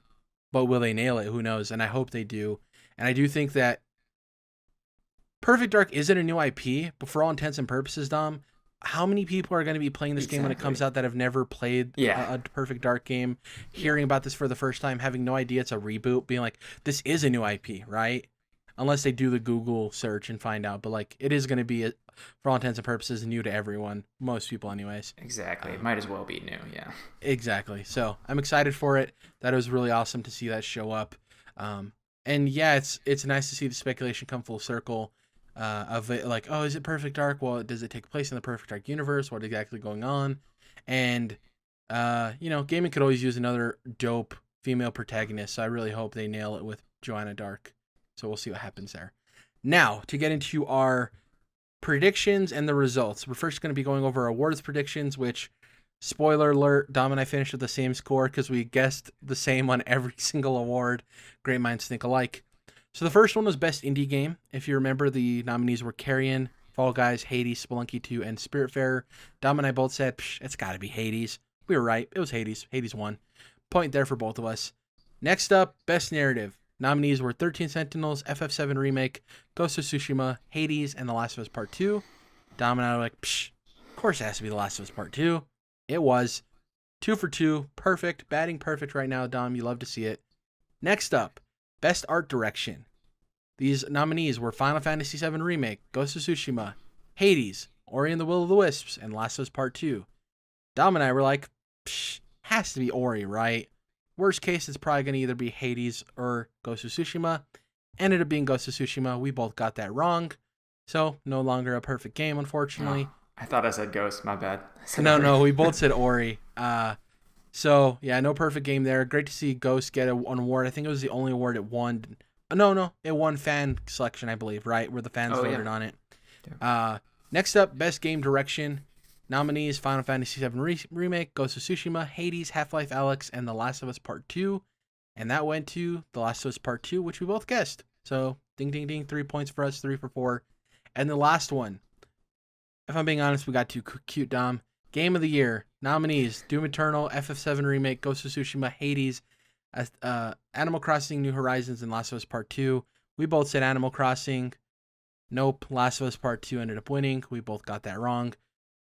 will they nail it? Who knows? And I hope they do. And I do think that Perfect Dark isn't a new IP, but for all intents and purposes, Dom, how many people are going to be playing this game when it comes out that have never played a Perfect Dark game, hearing about this for the first time, having no idea it's a reboot, being like, this is a new IP, right? Unless they do the Google search and find out. But like, it is going to be, for all intents and purposes, new to everyone. Most people anyways. Exactly. It might as well be new, yeah. Exactly. So I'm excited for it. That was really awesome to see that show up. And yeah, it's nice to see the speculation come full circle. Of it, like, oh, is it Perfect Dark? Well, does it take place in the Perfect Dark universe? What exactly going on? And gaming could always use another dope female protagonist, so I really hope they nail it with Joanna Dark. So we'll see what happens there. Now, to get into our predictions and the results, we're first going to be going over awards predictions, which, spoiler alert, Dom and I finished with the same score because we guessed the same on every single award. Great minds think alike. So the first one was Best Indie Game. If you remember, the nominees were Carrion, Fall Guys, Hades, Spelunky 2, and Spiritfarer. Dom and I both said, it's got to be Hades. We were right. It was Hades. Hades won. Point there for both of us. Next up, Best Narrative. Nominees were 13 Sentinels, FF7 Remake, Ghost of Tsushima, Hades, and The Last of Us Part 2. Dom and I were like, of course it has to be The Last of Us Part 2. It was. 2 for 2. Perfect. Batting perfect right now, Dom. You love to see it. Next up, Best Art Direction. These nominees were Final Fantasy VII Remake, Ghost of Tsushima, Hades, Ori and the Will of the Wisps, and Last of Us Part 2. Dom and I were like, has to be Ori, right? Worst case, it's probably going to either be Hades or Ghost of Tsushima. Ended up being Ghost of Tsushima. We both got that wrong. So, no longer a perfect game, unfortunately. Oh, I thought I said Ghost. My bad. No, we both said Ori. So, yeah, no perfect game there. Great to see Ghost get an award. I think it was the only award it won. No, it won fan selection, I believe, right? Where the fans voted on it. Yeah. Next up, Best Game Direction. Nominees, Final Fantasy VII Remake, Ghost of Tsushima, Hades, Half-Life Alyx, and The Last of Us Part 2. And that went to The Last of Us Part 2, which we both guessed. So, ding, ding, ding, 3 points for us, 3 for 4. And the last one, if I'm being honest, we got too cute, Dom. Game of the Year. Nominees, Doom Eternal, FF7 Remake, Ghost of Tsushima, Hades, Animal Crossing New Horizons, and Last of Us Part 2. We both said Animal Crossing. Nope, Last of Us Part 2 ended up winning. We both got that wrong.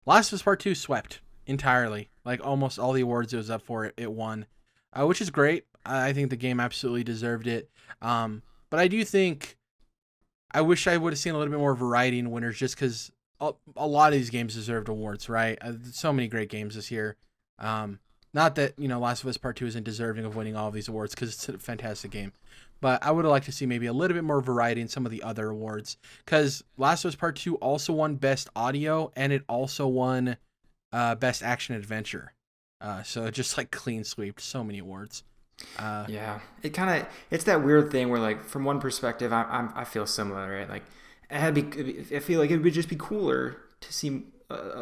Last of Us Part 2 swept entirely. Like almost all the awards it was up for, it won. Which is great. I think the game absolutely deserved it. But I do think I wish I would have seen a little bit more variety in winners, just because a lot of these games deserved awards, right? So many great games this year. Not that, Last of Us Part 2 isn't deserving of winning all of these awards, because it's a fantastic game. But I would have liked to see maybe a little bit more variety in some of the other awards. Because Last of Us Part 2 also won Best Audio, and it also won Best Action Adventure. So just like clean sweep, so many awards. Yeah, it's that weird thing where, like, from one perspective, I feel similar, right? Like, I feel like it would just be cooler to see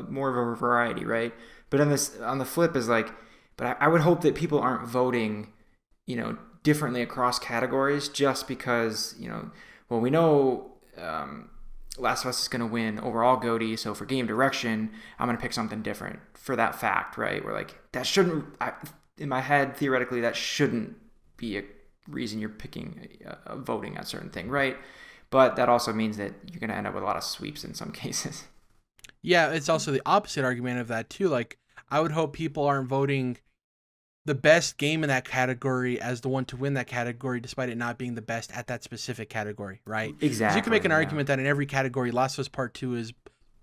more of a variety, right? But on the flip is like, but I would hope that people aren't voting, differently across categories just because, well, we know Last of Us is going to win overall GOTY, so for game direction, I'm going to pick something different for that fact, right? Where, like, that shouldn't, in my head, theoretically, that shouldn't be a reason you're picking voting on a certain thing, right? But that also means that you're going to end up with a lot of sweeps in some cases. Yeah, it's also the opposite argument of that, too. Like, I would hope people aren't voting the best game in that category as the one to win that category, despite it not being the best at that specific category, right? Exactly. You can make an argument that in every category, Last of Us Part 2 is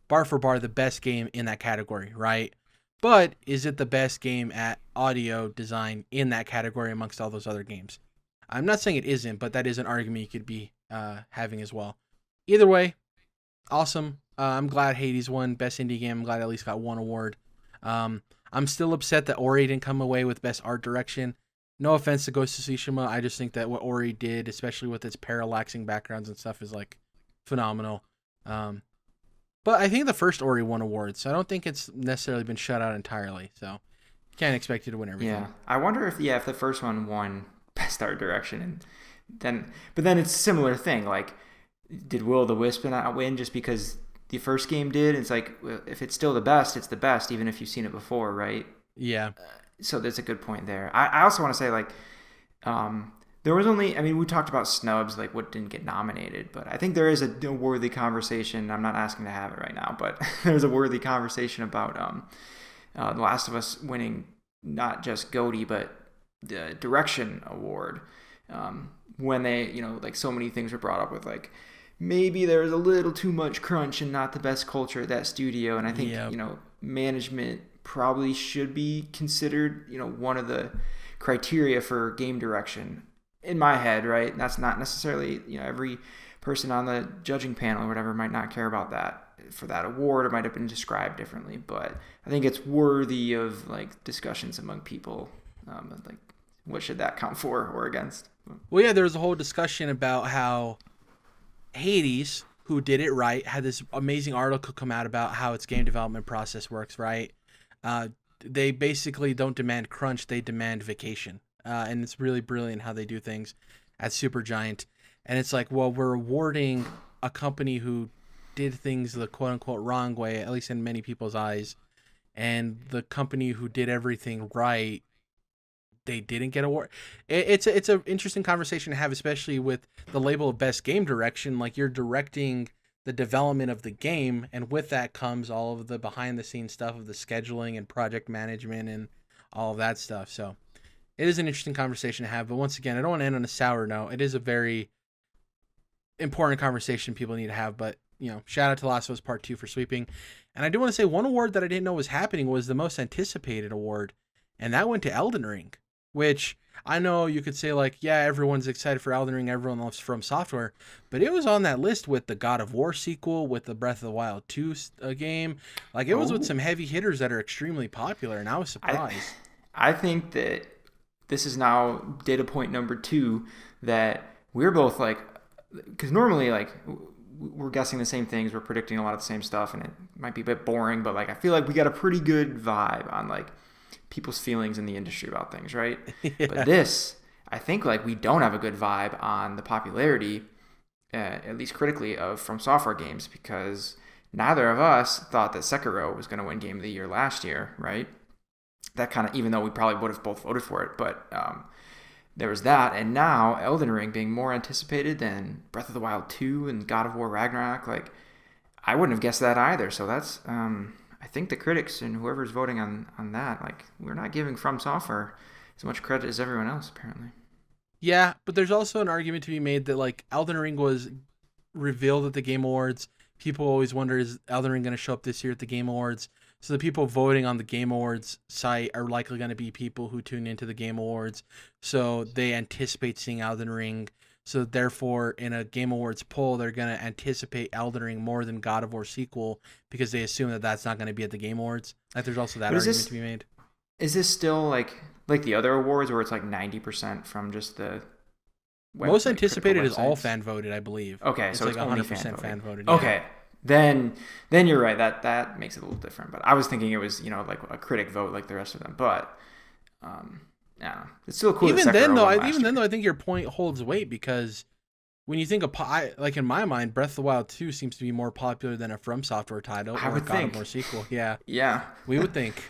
bar for bar the best game in that category, right? But is it the best game at audio design in that category amongst all those other games? I'm not saying it isn't, but that is an argument you could be having as well. Either way, awesome. I'm glad Hades won Best Indie Game. I'm glad I at least got one award. I'm still upset that Ori didn't come away with Best Art Direction. no offense to Ghost of Tsushima, I just think that what Ori did, especially with its parallaxing backgrounds and stuff, is like phenomenal. But I think the first Ori won awards, so I don't think it's necessarily been shut out entirely. So can't expect you to win everything. Yeah, I wonder if the first one won Best Art Direction, and then it's a similar thing. Like, did Will o' the Wisp not win just because the first game did? It's like, well, if it's still the best, it's the best, even if you've seen it before, right? Yeah. So there's a good point there. I also want to say, like, there was only, I mean, we talked about snubs, like what didn't get nominated, but I think there is a worthy conversation. I'm not asking to have it right now, but there's a worthy conversation about The Last of Us winning not just GOTY, but the Direction Award. When they, like so many things were brought up with, like, maybe there was a little too much crunch and not the best culture at that studio. And I think, management probably should be considered, one of the criteria for game direction in my head, right? That's not necessarily, every person on the judging panel or whatever might not care about that for that award. It might have been described differently, but I think it's worthy of like discussions among people. Like, what should that count for or against? Well, yeah, there was a whole discussion about how Hades, who did it right, had this amazing article come out about how its game development process works, right? They basically don't demand crunch, they demand vacation. And it's really brilliant how they do things at Supergiant. And it's like, well, we're awarding a company who did things the quote-unquote wrong way, at least in many people's eyes. And the company who did everything right, they didn't get award. It's an interesting conversation to have, especially with the label of best game direction. Like, you're directing the development of the game, and with that comes all of the behind the scenes stuff of the scheduling and project management and all of that stuff. So it is an interesting conversation to have. But once again, I don't want to end on a sour note. It is a very important conversation people need to have. But, shout out to Last of Us Part 2 for sweeping. And I do want to say one award that I didn't know was happening was the most anticipated award, and that went to Elden Ring, which I know you could say, like, yeah, everyone's excited for Elden Ring, everyone loves From Software, but it was on that list with the God of War sequel, with the Breath of the Wild 2 game. Like, it was with some heavy hitters that are extremely popular, and I was surprised. I think that this is now data point number 2 that we're both like, because normally, like, we're guessing the same things, we're predicting a lot of the same stuff, and it might be a bit boring, but, like, I feel like we got a pretty good vibe on, like, people's feelings in the industry about things, right? Yeah. But this, I think, like, we don't have a good vibe on the popularity, at least critically, of From Software games, because neither of us thought that Sekiro was going to win Game of the Year last year, right? That kind of, even though we probably would have both voted for it, but there was that, and now Elden Ring being more anticipated than Breath of the Wild 2 and God of War Ragnarok, like, I wouldn't have guessed that either. So that's, I think the critics and whoever's voting on that, like, we're not giving From Software as much credit as everyone else, apparently. Yeah, but there's also an argument to be made that, like, Elden Ring was revealed at the Game Awards. People always wonder, is Elden Ring going to show up this year at the Game Awards? So the people voting on the Game Awards site are likely going to be people who tune into the Game Awards. So they anticipate seeing Elden Ring. So therefore, in a Game Awards poll, they're going to anticipate Elden Ring more than God of War sequel because they assume that that's not going to be at the Game Awards. Like, there's also that argument to be made. Is this still like the other awards where it's like 90% from just the most anticipated is all fan voted, I believe. Okay, so it's like 100% fan voted. Yeah. Okay, then you're right. That makes it a little different. But I was thinking it was like a critic vote like the rest of them. But yeah, it's still cool. Even then, though, I think your point holds weight because when you think of like in my mind, Breath of the Wild 2 seems to be more popular than a From Software title or a God of War sequel. Yeah, yeah, we would think.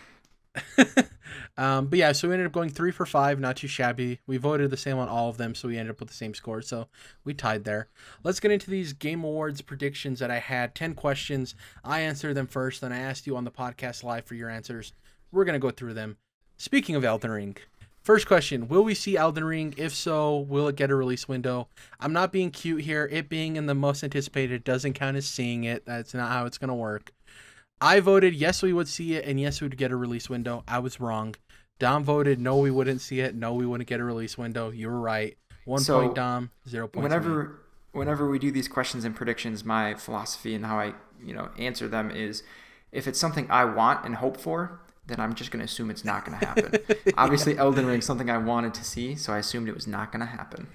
But yeah, so we ended up going 3 for 5, not too shabby. We voted the same on all of them, so we ended up with the same score. So we tied there. Let's get into these Game Awards predictions that I had. 10 questions. I answered them first, then I asked you on the podcast live for your answers. We're gonna go through them. Speaking of Elden Ring, first question: will we see Elden Ring? If so, will it get a release window? I'm not being cute here. It being in the most anticipated doesn't count as seeing it. That's not how it's gonna work. I voted yes, we would see it, and yes, we would get a release window. I was wrong. Dom voted no, we wouldn't see it. No, we wouldn't get a release window. You were right. 1 point Dom, 0 points. Whenever we do these questions and predictions, my philosophy and how I answer them is, if it's something I want and hope for, then I'm just going to assume it's not going to happen. Obviously, Elden Ring is something I wanted to see, so I assumed it was not going to happen.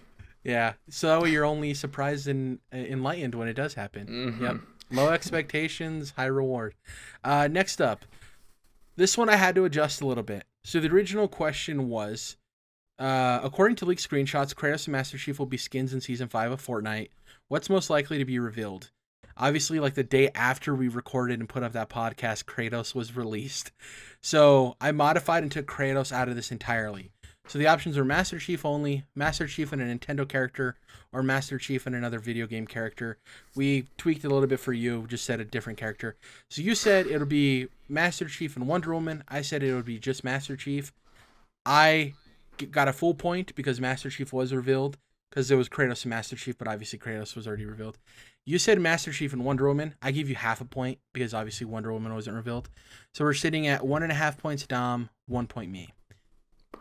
Yeah, so that way you're only surprised and enlightened when it does happen. Mm-hmm. Yep. Low expectations, high reward. Next up, this one I had to adjust a little bit. So the original question was, according to leaked screenshots, Kratos and Master Chief will be skins in Season 5 of Fortnite. What's most likely to be revealed? Obviously, like the day after we recorded and put up that podcast, Kratos was released. So I modified and took Kratos out of this entirely. So the options were Master Chief only, Master Chief and a Nintendo character, or Master Chief and another video game character. We tweaked it a little bit for you, just said a different character. So you said it'll be Master Chief and Wonder Woman. I said it would be just Master Chief. I got a full point because Master Chief was revealed, because it was Kratos and Master Chief, but obviously Kratos was already revealed. You said Master Chief and Wonder Woman. I give you half a point because obviously Wonder Woman wasn't revealed. So we're sitting at 1.5 points Dom, 1 point me.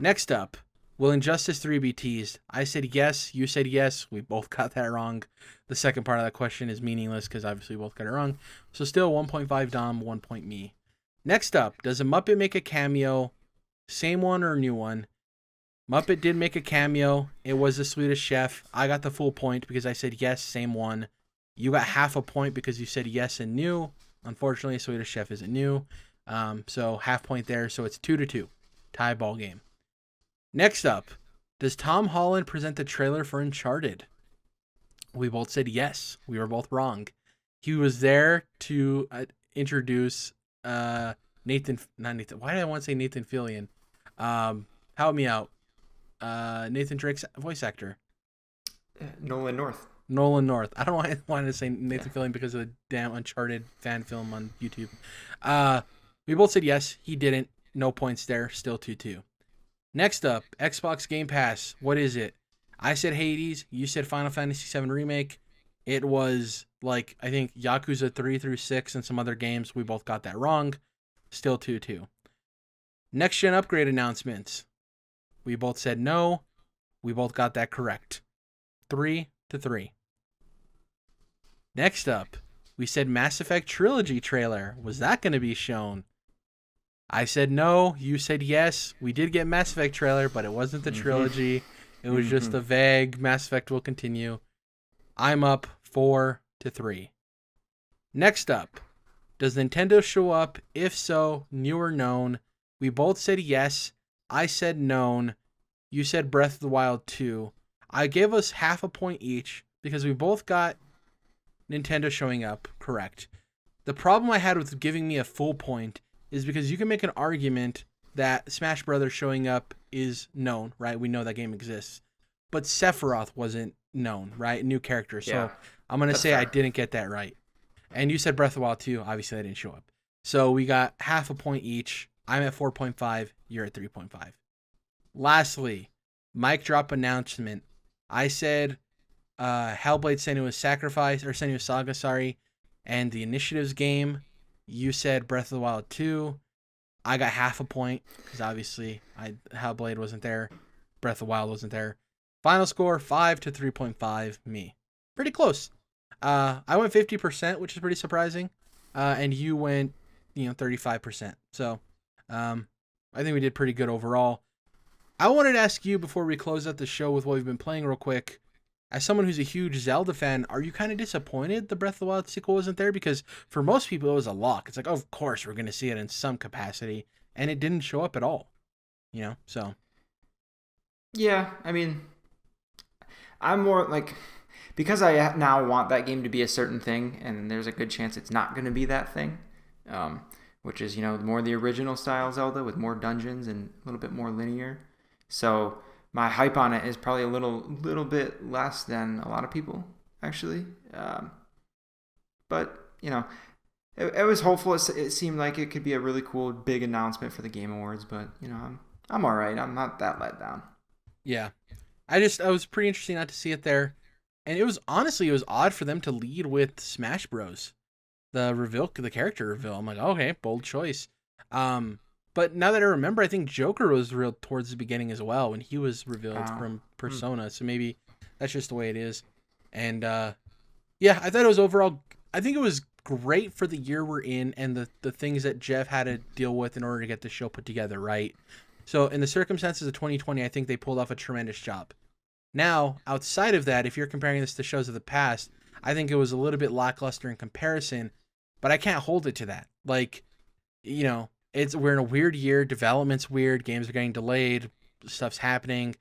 Next up, will Injustice 3 be teased? I said yes. You said yes. We both got that wrong. The second part of that question is meaningless because obviously we both got it wrong. So still 1.5 Dom, 1 point me. Next up, does a Muppet make a cameo? Same one or new one? Muppet did make a cameo. It was the Swedish Chef. I got the full point because I said yes, same one. You got half a point because you said yes and new. Unfortunately, Swedish Chef isn't new. So half point there. So it's 2-2. Tie ball game. Next up, does Tom Holland present the trailer for Uncharted? We both said yes. We were both wrong. He was there to introduce not Nathan. Why did I want to say Nathan Fillion? Help me out. Nathan Drake's voice actor. Nolan North. I don't want to say Nathan Fillion because of the damn Uncharted fan film on YouTube. We both said yes. He didn't. No points there. Still 2-2. Next up, Xbox Game Pass. What is it? I said Hades. You said Final Fantasy VII Remake. It was like, I think Yakuza 3 through 6 and some other games. We both got that wrong. Still 2-2. Next gen upgrade announcements. We both said no. We both got that correct. 3-3. Next up, we said Mass Effect Trilogy trailer. Was that going to be shown? I said no. You said yes. We did get Mass Effect trailer, but it wasn't the trilogy. It was just a vague Mass Effect will continue. I'm up 4-3. Next up, does Nintendo show up? If so, new or known? We both said yes. I said known. You said Breath of the Wild 2. I gave us half a point each because we both got Nintendo showing up correct. The problem I had with giving me a full point is because you can make an argument that Smash Brothers showing up is known, right? We know that game exists. But Sephiroth wasn't known, right? New character. So yeah, I'm going to say fair. I didn't get that right. And you said Breath of the Wild 2. Obviously, that didn't show up. So we got half a point each. I'm at 4.5. You're at 3.5. Lastly, mic drop announcement. I said Hellblade Senua's Sacrifice, or Senua's Saga, sorry, and the Initiatives game. You said Breath of the Wild 2. I got half a point because obviously Hellblade wasn't there. Breath of the Wild wasn't there. Final score 5-3.5. Me. Pretty close. I went 50%, which is pretty surprising. And you went, 35%. So I think we did pretty good overall. I wanted to ask you before we close out the show with what we've been playing real quick. As someone who's a huge Zelda fan, are you kind of disappointed the Breath of the Wild sequel wasn't there? Because for most people, it was a lock. It's like, oh, of course, we're going to see it in some capacity. And it didn't show up at all. So. Yeah, I mean, I'm more like, because I now want that game to be a certain thing, and there's a good chance it's not going to be that thing, which is, more the original style Zelda with more dungeons and a little bit more linear. So my hype on it is probably a little bit less than a lot of people, actually. But, it was hopeful. It seemed like it could be a really cool, big announcement for the Game Awards. But, I'm all right. I'm not that let down. Yeah. I was pretty interested not to see it there. And it was odd for them to lead with Smash Bros. The character reveal. I'm like, okay, bold choice. But now that I remember, I think Joker was revealed towards the beginning as well when he was revealed from Persona. So maybe that's just the way it is. And yeah, I thought it was overall. I think it was great for the year we're in and the things that Jeff had to deal with in order to get the show put together, right? So in the circumstances of 2020, I think they pulled off a tremendous job. Now, outside of that, if you're comparing this to shows of the past, I think it was a little bit lackluster in comparison, but I can't hold it to that. Like, we're in a weird year, development's weird, games are getting delayed, stuff's happening.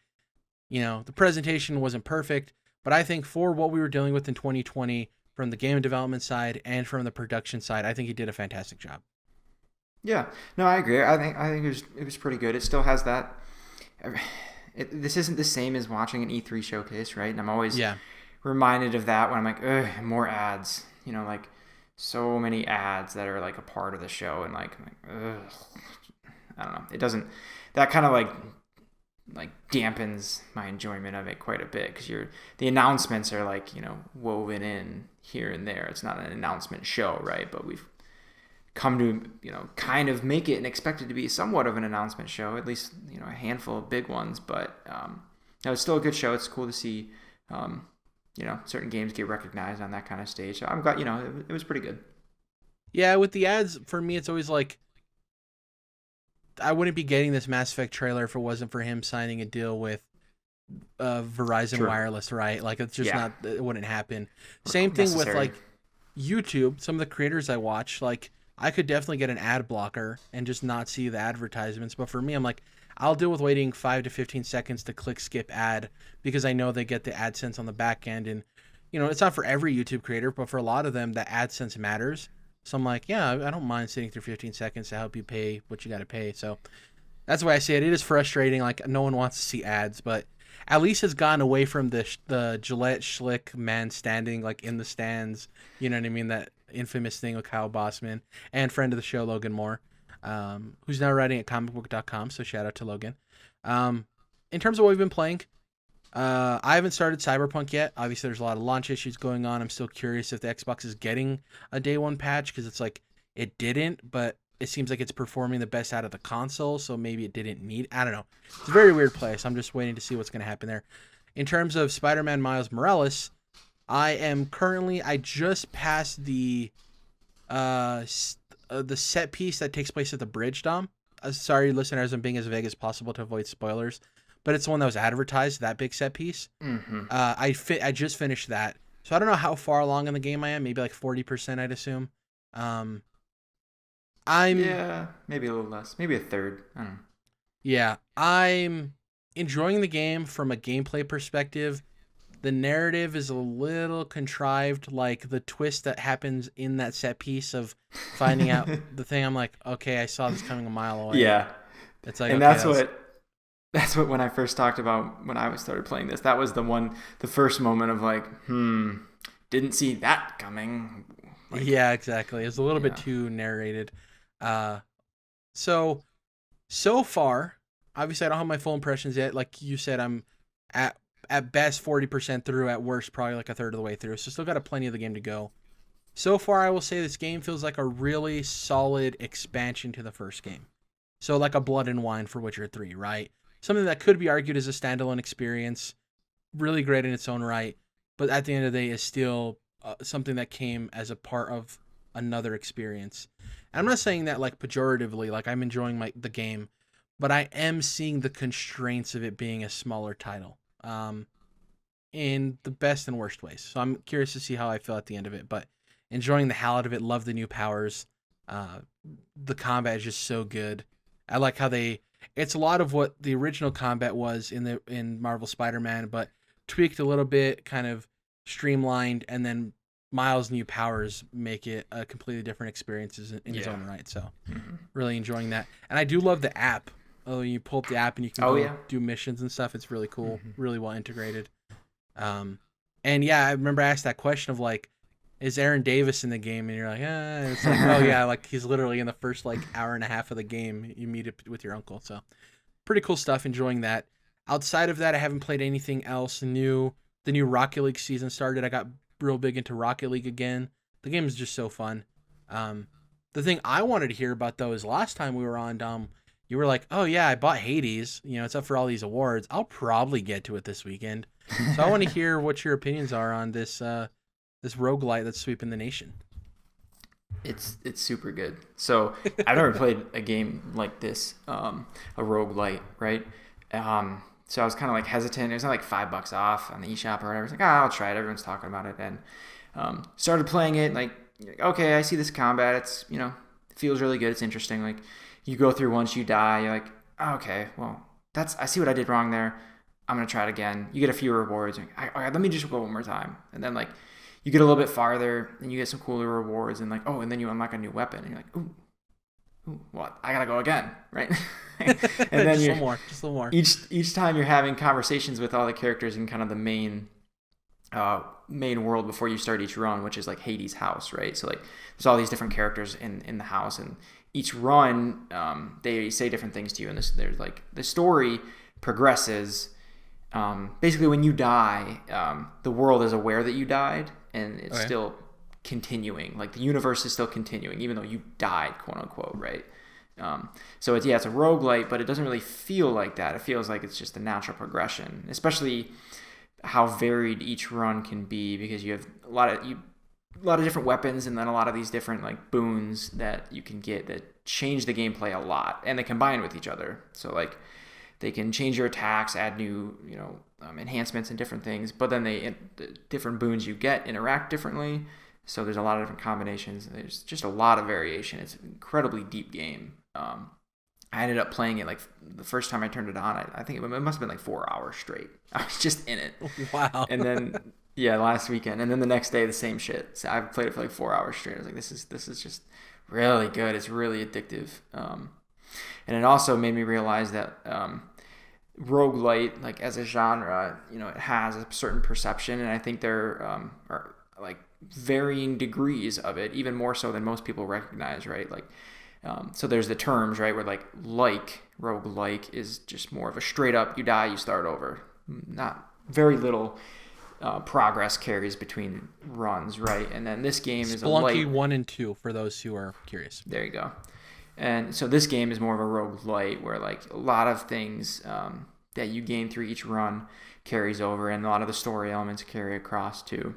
The presentation wasn't perfect, but I think for what we were dealing with in 2020, from the game development side and from the production side, I think he did a fantastic job. Yeah, no, I agree. I think it was pretty good. It still has that. This isn't the same as watching an E3 showcase, right? And I'm always reminded of that when I'm like, ugh, more ads. Like so many ads that are like a part of the show, and like, ugh. I don't know. It doesn't. That kind of like dampens my enjoyment of it quite a bit, because the announcements are like, woven in here and there. It's not an announcement show, right? But we've come to kind of make it and expect it to be somewhat of an announcement show, at least a handful of big ones. But it's still a good show. It's cool to see certain games get recognized on that kind of stage. So I'm glad it was pretty good. Yeah, with the ads, for me, it's always like, I wouldn't be getting this Mass Effect trailer if it wasn't for him signing a deal with Verizon True. Wireless, right? Like, it's just not, it wouldn't happen. Same thing Necessary. with like YouTube. Some of the creators I watch, like, I could definitely get an ad blocker and just not see the advertisements. But for me, I'm like, I'll deal with waiting 5 to 15 seconds to click skip ad, because I know they get the AdSense on the back end. And, it's not for every YouTube creator, but for a lot of them, the AdSense matters. So I'm like, yeah, I don't mind sitting through 15 seconds to help you pay what you got to pay. So that's why I say it. It is frustrating. Like, no one wants to see ads, but at least it's gotten away from the Gillette Schlick man standing like in the stands. You know what I mean? That infamous thing with Kyle Bossman and friend of the show, Logan Moore, who's now writing at comicbook.com. So shout out to Logan. In terms of what we've been playing, I haven't started Cyberpunk yet. Obviously, there's a lot of launch issues going on. I'm still curious if the Xbox is getting a day one patch, because it's like it didn't, but it seems like it's performing the best out of the console, so maybe it didn't need. I don't know. It's a very weird place. I'm just waiting to see what's going to happen there. In terms of Spider-Man Miles Morales, I just passed the set piece that takes place at the bridge, Dom. Sorry, listeners, I'm being as vague as possible to avoid spoilers. But it's the one that was advertised, that big set piece. Mm-hmm. I just finished that. So I don't know how far along in the game I am. Maybe like 40%, I'd assume. Yeah, maybe a little less. Maybe a third. I don't know. Yeah, I'm enjoying the game from a gameplay perspective. The narrative is a little contrived, like the twist that happens in that set piece of finding out the thing. I'm like, okay, I saw this coming a mile away. Yeah. It's like, and okay, that's what when I first talked about when I started playing this, that was the first moment of like, didn't see that coming. Like, yeah, exactly. It's a little bit too narrated. So far, obviously I don't have my full impressions yet. Like you said, I'm at best 40% through, at worst probably like a third of the way through. So still got plenty of the game to go. So far, I will say this game feels like a really solid expansion to the first game. So like a Blood and Wine for Witcher 3, right? Something that could be argued as a standalone experience, really great in its own right, but at the end of the day is still something that came as a part of another experience. And I'm not saying that like pejoratively, like I'm enjoying the game, but I am seeing the constraints of it being a smaller title, in the best and worst ways. So I'm curious to see how I feel at the end of it, but enjoying the hell out of it. Love the new powers. The combat is just so good. I like how it's a lot of what the original combat was in Marvel Spider-Man, but tweaked a little bit, kind of streamlined, and then Miles' new powers make it a completely different experience in his own right. So really enjoying that. And I do love the app. Oh, you pull up the app and you can do missions and stuff. It's really cool, really well integrated. And yeah, I remember I asked that question of like, is Aaron Davis in the game? And you're like, it's like, oh yeah, like he's literally in the first like hour and a half of the game. You meet it with your uncle. So pretty cool stuff. Enjoying that. Outside of that, I haven't played anything else new. The new Rocket League season started. I got real big into Rocket League again. The game is just so fun. The thing I wanted to hear about though is last time we were on, Dom, you were like, oh yeah, I bought Hades. It's up for all these awards. I'll probably get to it this weekend. So I want to hear what your opinions are on this roguelite that's sweeping the nation. It's super good. So I've never played a game like this, a roguelite, right? So I was kind of like hesitant. It was like $5 off on the eShop or whatever. I was like, I'll try it. Everyone's talking about it, and started playing it. Like, okay, I see this combat. It's it feels really good. It's interesting. Like, you go through once, you die. You're like, okay, well, I see what I did wrong there. I'm gonna try it again. You get a few rewards. Like, all right, let me just go one more time, and then like you get a little bit farther and you get some cooler rewards, and like, and then you unlock a new weapon, and you're like, ooh, well, I gotta go again, right? And then just a little more. Each time you're having conversations with all the characters in kind of the main world before you start each run, which is like Hades' house, right? So like there's all these different characters in the house, and each run they say different things to you, and there's like the story progresses. Basically, when you die, the world is aware that you died, and it's still continuing. Like, the universe is still continuing, even though you died, quote unquote, right? So it's a roguelite, but it doesn't really feel like that. It feels like it's just a natural progression, especially how varied each run can be, because you have a lot of different weapons, and then a lot of these different like boons that you can get that change the gameplay a lot, and they combine with each other. So like, they can change your attacks, add new, enhancements and different things, but then the different boons you get interact differently. So there's a lot of different combinations. There's just a lot of variation. It's an incredibly deep game. I ended up playing it like the first time I turned it on. I think it must have been like 4 hours straight. I was just in it. Wow. And then last weekend, and then the next day the same shit. So I played it for like 4 hours straight. I was like, this is just really good. It's really addictive. And it also made me realize that roguelite, like as a genre, it has a certain perception, and I think there are like varying degrees of it, even more so than most people recognize, right? Like, so there's the terms, right, where like roguelike is just more of a straight up, you die, you start over, not very little progress carries between runs, right? And then this game is Spelunky 1 and 2 for those who are curious. There you go. And so this game is more of a roguelite, where like a lot of things that you gain through each run carries over, and a lot of the story elements carry across too.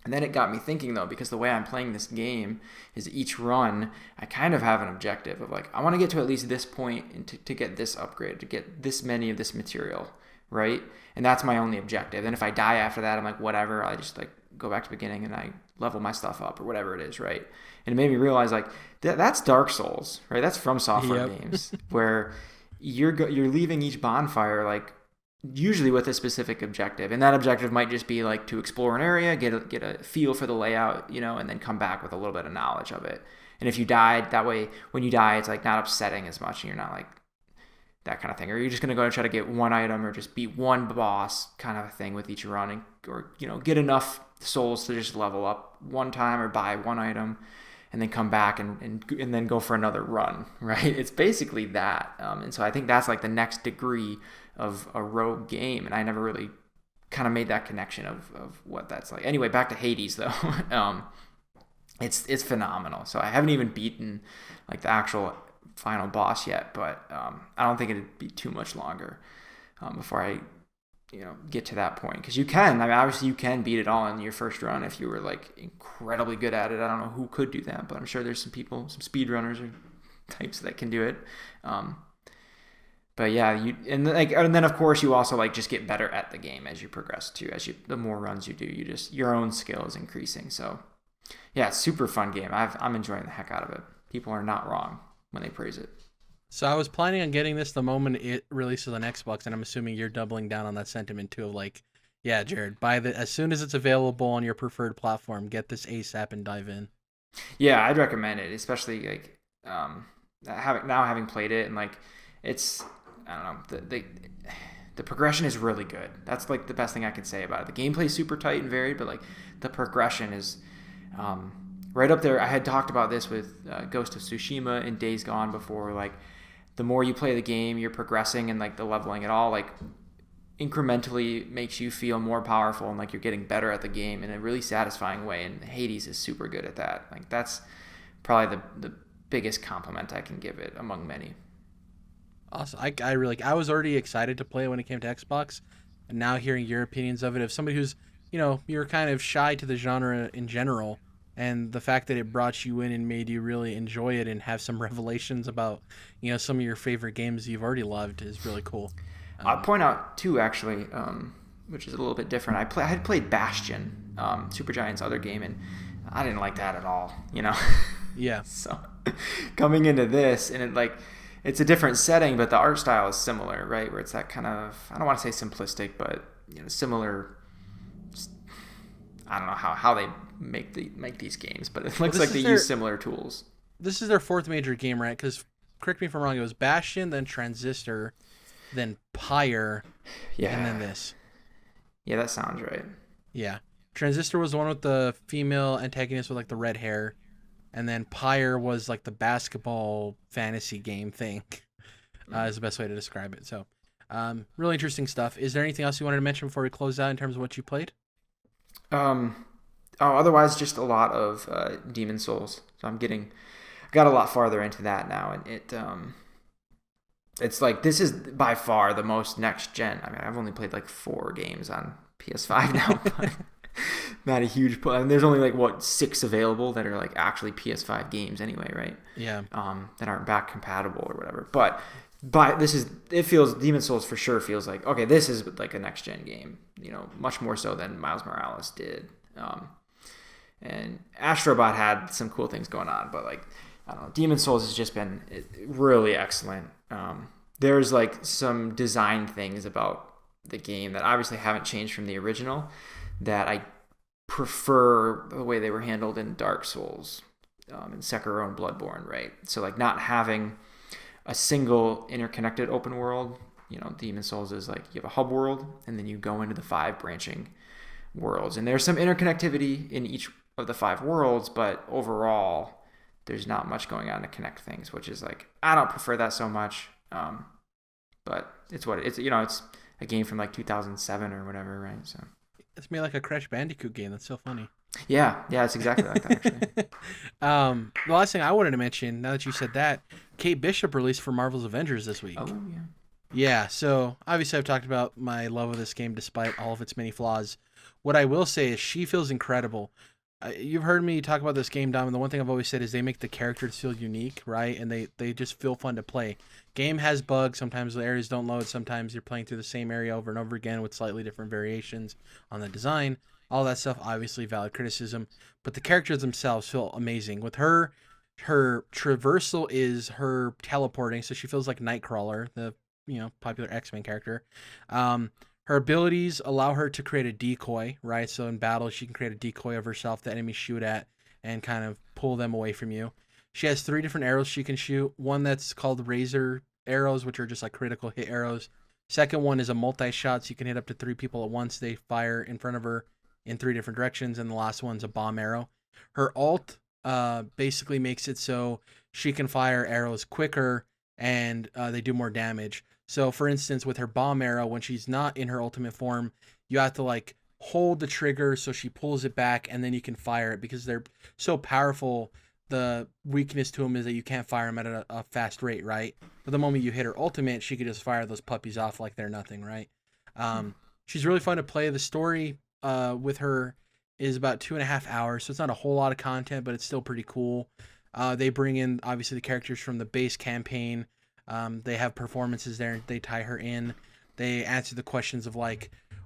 And then it got me thinking, though, because the way I'm playing this game is each run, I kind of have an objective of like, I want to get to at least this point and to get this upgrade, to get this many of this material, right? And that's my only objective. And if I die after that, I'm like, whatever, I just like go back to the beginning and I level my stuff up or whatever it is, right? And it made me realize like that's Dark Souls, right? That's From Software games, where you're leaving each bonfire like usually with a specific objective, and that objective might just be like to explore an area, get a feel for the layout, and then come back with a little bit of knowledge of it. And if you died that way, when you die, it's like not upsetting as much, and you're not like that kind of thing. Or you're just gonna go and try to get one item or just beat one boss kind of a thing with each run, or get enough souls to just level up one time or buy one item, and then come back and then go for another run, right? It's basically that. And so I think that's like the next degree of a rogue game, and I never really kind of made that connection of what that's like. Anyway, back to Hades though. It's phenomenal. So I haven't even beaten like the actual final boss yet, but I don't think it'd be too much longer before I get to that point, because you can. I mean, obviously you can beat it all in your first run if you were like incredibly good at it. I don't know who could do that, but I'm sure there's some people, some speedrunners or types that can do it. But yeah, and then of course you also like just get better at the game as you progress too. The more runs you do, your own skill is increasing. So yeah, it's super fun game. I'm enjoying the heck out of it. People are not wrong when they praise it. So I was planning on getting this the moment it releases on Xbox, and I'm assuming you're doubling down on that sentiment too, of like, yeah, Jerrad, as soon as it's available on your preferred platform, get this ASAP and dive in. Yeah, I'd recommend it, especially like having played it, and like it's, I don't know, the progression is really good. That's like the best thing I can say about it. The gameplay is super tight and varied, but like the progression is right up there. I had talked about this with Ghost of Tsushima and Days Gone before. Like, the more you play the game, you're progressing, and like the leveling, it all like incrementally makes you feel more powerful, and like you're getting better at the game in a really satisfying way. And Hades is super good at that. Like, that's probably the biggest compliment I can give it among many. Awesome. I was already excited to play when it came to Xbox, and now hearing your opinions of it, if somebody who's, you're kind of shy to the genre in general, and the fact that it brought you in and made you really enjoy it and have some revelations about, some of your favorite games you've already loved is really cool. I'll point out too, actually, which is a little bit different. I had played Bastion, Supergiant's other game, and I didn't like that at all. Yeah. So coming into this, and it's a different setting, but the art style is similar, right? Where it's that kind of, I don't want to say simplistic, but similar. I don't know how they make these games, but it looks like they use similar tools. This is their fourth major game, right? Because correct me if I'm wrong, it was Bastion, then Transistor, then Pyre, and then this. Yeah, that sounds right. Yeah. Transistor was the one with the female antagonist with the red hair, and then Pyre was the basketball fantasy game thing. Is the best way to describe it. So, really interesting stuff. Is there anything else you wanted to mention before we close out in terms of what you played? Otherwise, just a lot of Demon Souls. So got a lot farther into that now, and it's this is by far the most next gen. I mean, I've only played 4 games on PS5 now, but not a huge play. And there's only 6 available that are actually PS5 games anyway, right? Yeah. That aren't back compatible or whatever. But Demon Souls for sure feels okay, this is a next gen game, much more so than Miles Morales did. And Astrobot had some cool things going on, but I don't know, Demon Souls has just been really excellent. There's some design things about the game that obviously haven't changed from the original that I prefer the way they were handled in Dark Souls, and Sekiro and Bloodborne, right? So not having a single interconnected open world. Demon Souls is you have a hub world, and then you go into the 5 branching worlds, and there's some interconnectivity in each of the 5 worlds, but overall there's not much going on to connect things, which is I don't prefer that so much. But it's what it's it's a game from 2007 or whatever, right? So it's made like a Crash Bandicoot game. That's so funny. Yeah, it's exactly like that, actually. The last thing I wanted to mention, now that you said that, Kate Bishop released for Marvel's Avengers this week. Oh, yeah. Yeah, so obviously I've talked about my love of this game despite all of its many flaws. What I will say is she feels incredible. You've heard me talk about this game, Dom, and the one thing I've always said is they make the characters feel unique, right? And they just feel fun to play. Game has bugs. Sometimes the areas don't load. Sometimes you're playing through the same area over and over again with slightly different variations on the design. All that stuff, obviously valid criticism. But the characters themselves feel amazing. With her traversal is her teleporting, so she feels like Nightcrawler, the popular X-Men character. Her abilities allow her to create a decoy, right? So in battle, she can create a decoy of herself that enemies shoot at and kind of pull them away from you. She has 3 different arrows she can shoot. One that's called razor arrows, which are just critical hit arrows. Second one is a multi-shot, so you can hit up to 3 people at once. They fire in front of her in 3 different directions. And the last one's a bomb arrow. Her ult basically makes it so she can fire arrows quicker and they do more damage. So, for instance, with her bomb arrow, when she's not in her ultimate form, you have to hold the trigger so she pulls it back, and then you can fire it because they're so powerful. The weakness to them is that you can't fire them at a fast rate, right? But the moment you hit her ultimate, she could just fire those puppies off like they're nothing, right? She's really fun to play. The story with her is about 2.5 hours, so it's not a whole lot of content, but it's still pretty cool. They bring in, obviously, the characters from the base campaign. They have performances there. They tie her in. They answer the questions of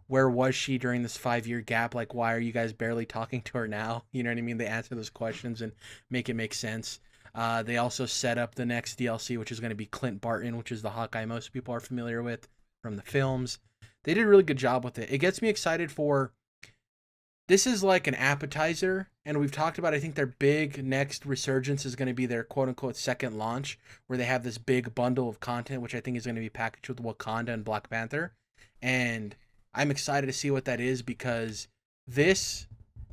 where was she during this 5-year gap? Why are you guys barely talking to her now? You know what I mean? They answer those questions and make it make sense. They also set up the next DLC, which is going to be Clint Barton, which is the Hawkeye most people are familiar with from the films. They did a really good job with it. It gets me excited for... This is an appetizer, and we've talked about, I think their big next resurgence is going to be their quote-unquote second launch, where they have this big bundle of content, which I think is going to be packaged with Wakanda and Black Panther. And I'm excited to see what that is because this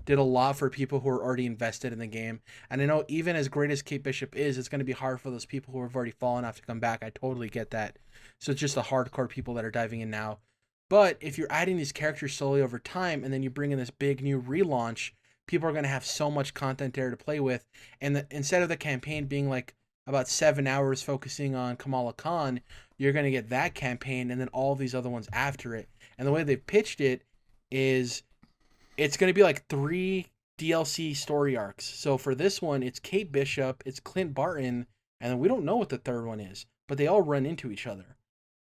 did a lot for people who are already invested in the game. And I know even as great as Kate Bishop is, it's going to be hard for those people who have already fallen off to come back. I totally get that. So it's just the hardcore people that are diving in now. But if you're adding these characters slowly over time and then you bring in this big new relaunch, people are going to have so much content there to play with. And instead of the campaign being about 7 hours focusing on Kamala Khan, you're going to get that campaign and then all these other ones after it. And the way they pitched it is it's going to be 3 DLC story arcs. So for this one, it's Kate Bishop, it's Clint Barton, and then we don't know what the third one is, but they all run into each other.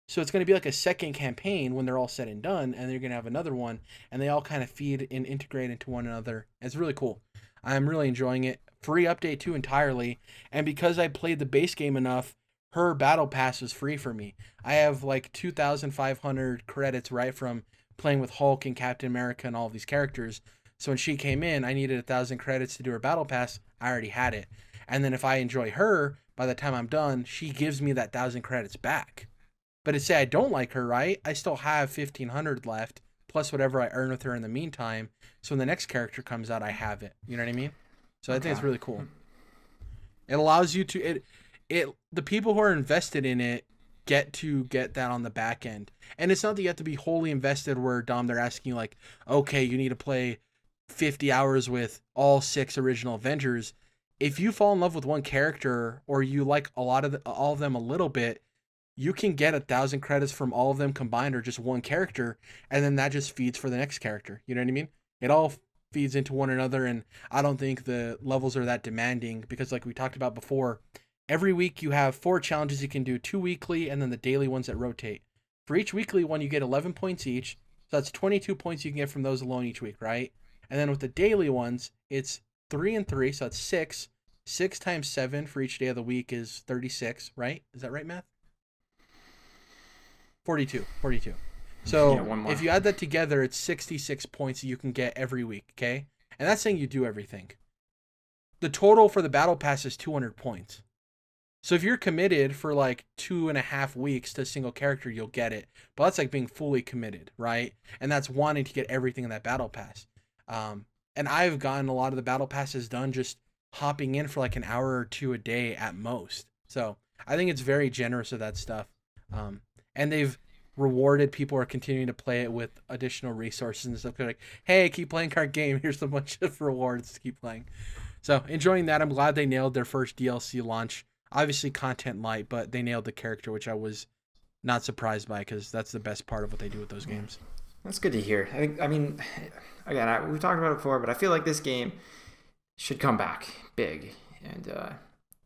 So it's going to be like a second campaign when they're all said and done, and they're going to have another one, and they all kind of feed and integrate into one another. It's really cool. I'm really enjoying it. Free update too entirely, and because I played the base game enough, her battle pass was free for me. I have like 2,500 credits right from playing with Hulk and Captain America and all of these characters. So when she came in, I needed 1,000 credits to do her battle pass. I already had it. And then if I enjoy her, by the time I'm done, she gives me that 1,000 credits back. But to say I don't like her, right? I still have 1,500 left, plus whatever I earn with her in the meantime. So when the next character comes out, I have it. You know what I mean? So I think it's really cool. It allows you to the people who are invested in it get that on the back end. And it's not that you have to be wholly invested where, Dom, they're asking you like, okay, you need to play 50 hours with all 6 original Avengers. If you fall in love with one character or you like all of them a little bit, you can get 1,000 credits from all of them combined or just one character, and then that just feeds for the next character. You know what I mean? It all feeds into one another, and I don't think the levels are that demanding because, like we talked about before, every week you have 4 challenges you can do, 2 weekly, and then the daily ones that rotate. For each weekly one, you get 11 points each, so that's 22 points you can get from those alone each week, right? And then with the daily ones, it's 3 and 3, so that's 6. 6 times 7 for each day of the week is 36, right? Is that right, math? 42. So yeah, if you add that together, it's 66 points you can get every week, okay? And that's saying you do everything. The total for the battle pass is 200 points. So if you're committed for like 2.5 weeks to a single character, you'll get it. But that's like being fully committed, right? And that's wanting to get everything in that battle pass. And I've gotten a lot of the battle passes done just hopping in for like an hour or 2 a day at most. So I think it's very generous of that stuff. And they've rewarded people who are continuing to play it with additional resources and stuff. They're like, hey, keep playing card game. Here's a bunch of rewards to keep playing. So enjoying that. I'm glad they nailed their first DLC launch. Obviously content light, but they nailed the character, which I was not surprised by because that's the best part of what they do with those games. That's good to hear. I mean, again, we've talked about it before, but I feel like this game should come back big. And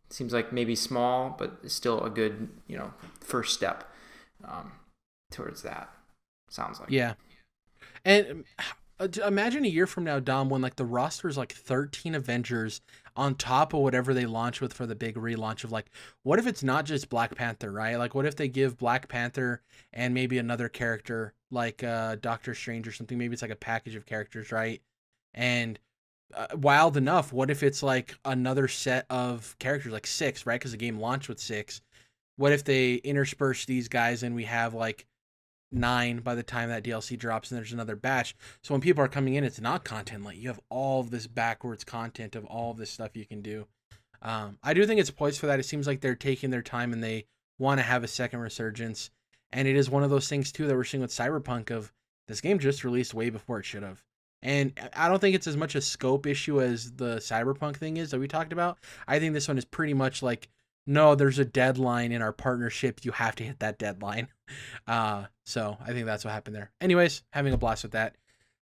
seems like maybe small, but still a good, first step towards that. Sounds like. Yeah. And imagine a year from now, Dom, when like the roster is like 13 Avengers on top of whatever they launch with for the big relaunch of like, what if it's not just Black Panther, right? Like what if they give Black Panther and maybe another character like Doctor Strange or something? Maybe it's like a package of characters, right? And wild enough, what if it's like another set of characters, like 6, right? Because the game launched with 6. What if they intersperse these guys and we have like 9 by the time that DLC drops and there's another batch? So when people are coming in, it's not content light. You have all of this backwards content of all of this stuff you can do. I do think it's poised for that. It seems like they're taking their time and they want to have a second resurgence. And it is one of those things too that we're seeing with Cyberpunk of this game just released way before it should have. And I don't think it's as much a scope issue as the Cyberpunk thing is that we talked about. I think this one is pretty much like, no, there's a deadline in our partnership. You have to hit that deadline. So I think that's what happened there. Anyways, having a blast with that.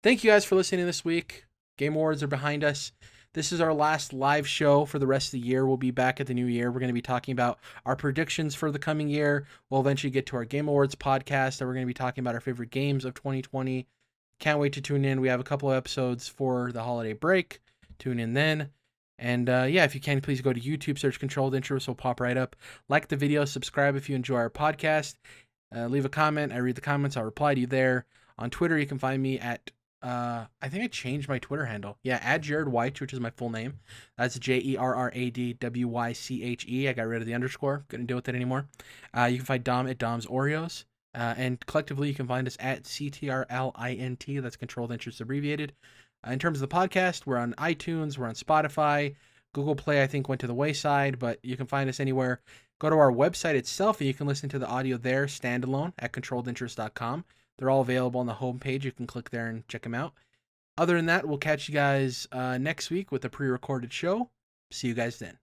Thank you guys for listening this week. Game Awards are behind us. This is our last live show for the rest of the year. We'll be back at the new year. We're going to be talking about our predictions for the coming year. We'll eventually get to our Game Awards podcast, and we're going to be talking about our favorite games of 2020. Can't wait to tune in. We have a couple of episodes for the holiday break. Tune in then. And if you can, please go to YouTube, search Controlled Interest. Will pop right up. Like the video, subscribe if you enjoy our podcast. Leave a comment. I read the comments. I'll reply to you there. On Twitter, you can find me at, I think I changed my Twitter handle. Yeah, at Jerrad Wyche, which is my full name. That's JERRADWYCHE. I got rid of the underscore. Couldn't deal with it anymore. You can find Dom at Dom's Oreos. And collectively, you can find us at CTRLINT. That's Controlled Interest abbreviated. In terms of the podcast, we're on iTunes, we're on Spotify, Google Play, I think went to the wayside, but you can find us anywhere. Go to our website itself, and you can listen to the audio there, standalone, at controlledinterest.com. They're all available on the homepage. You can click there and check them out. Other than that, we'll catch you guys next week with a pre-recorded show. See you guys then.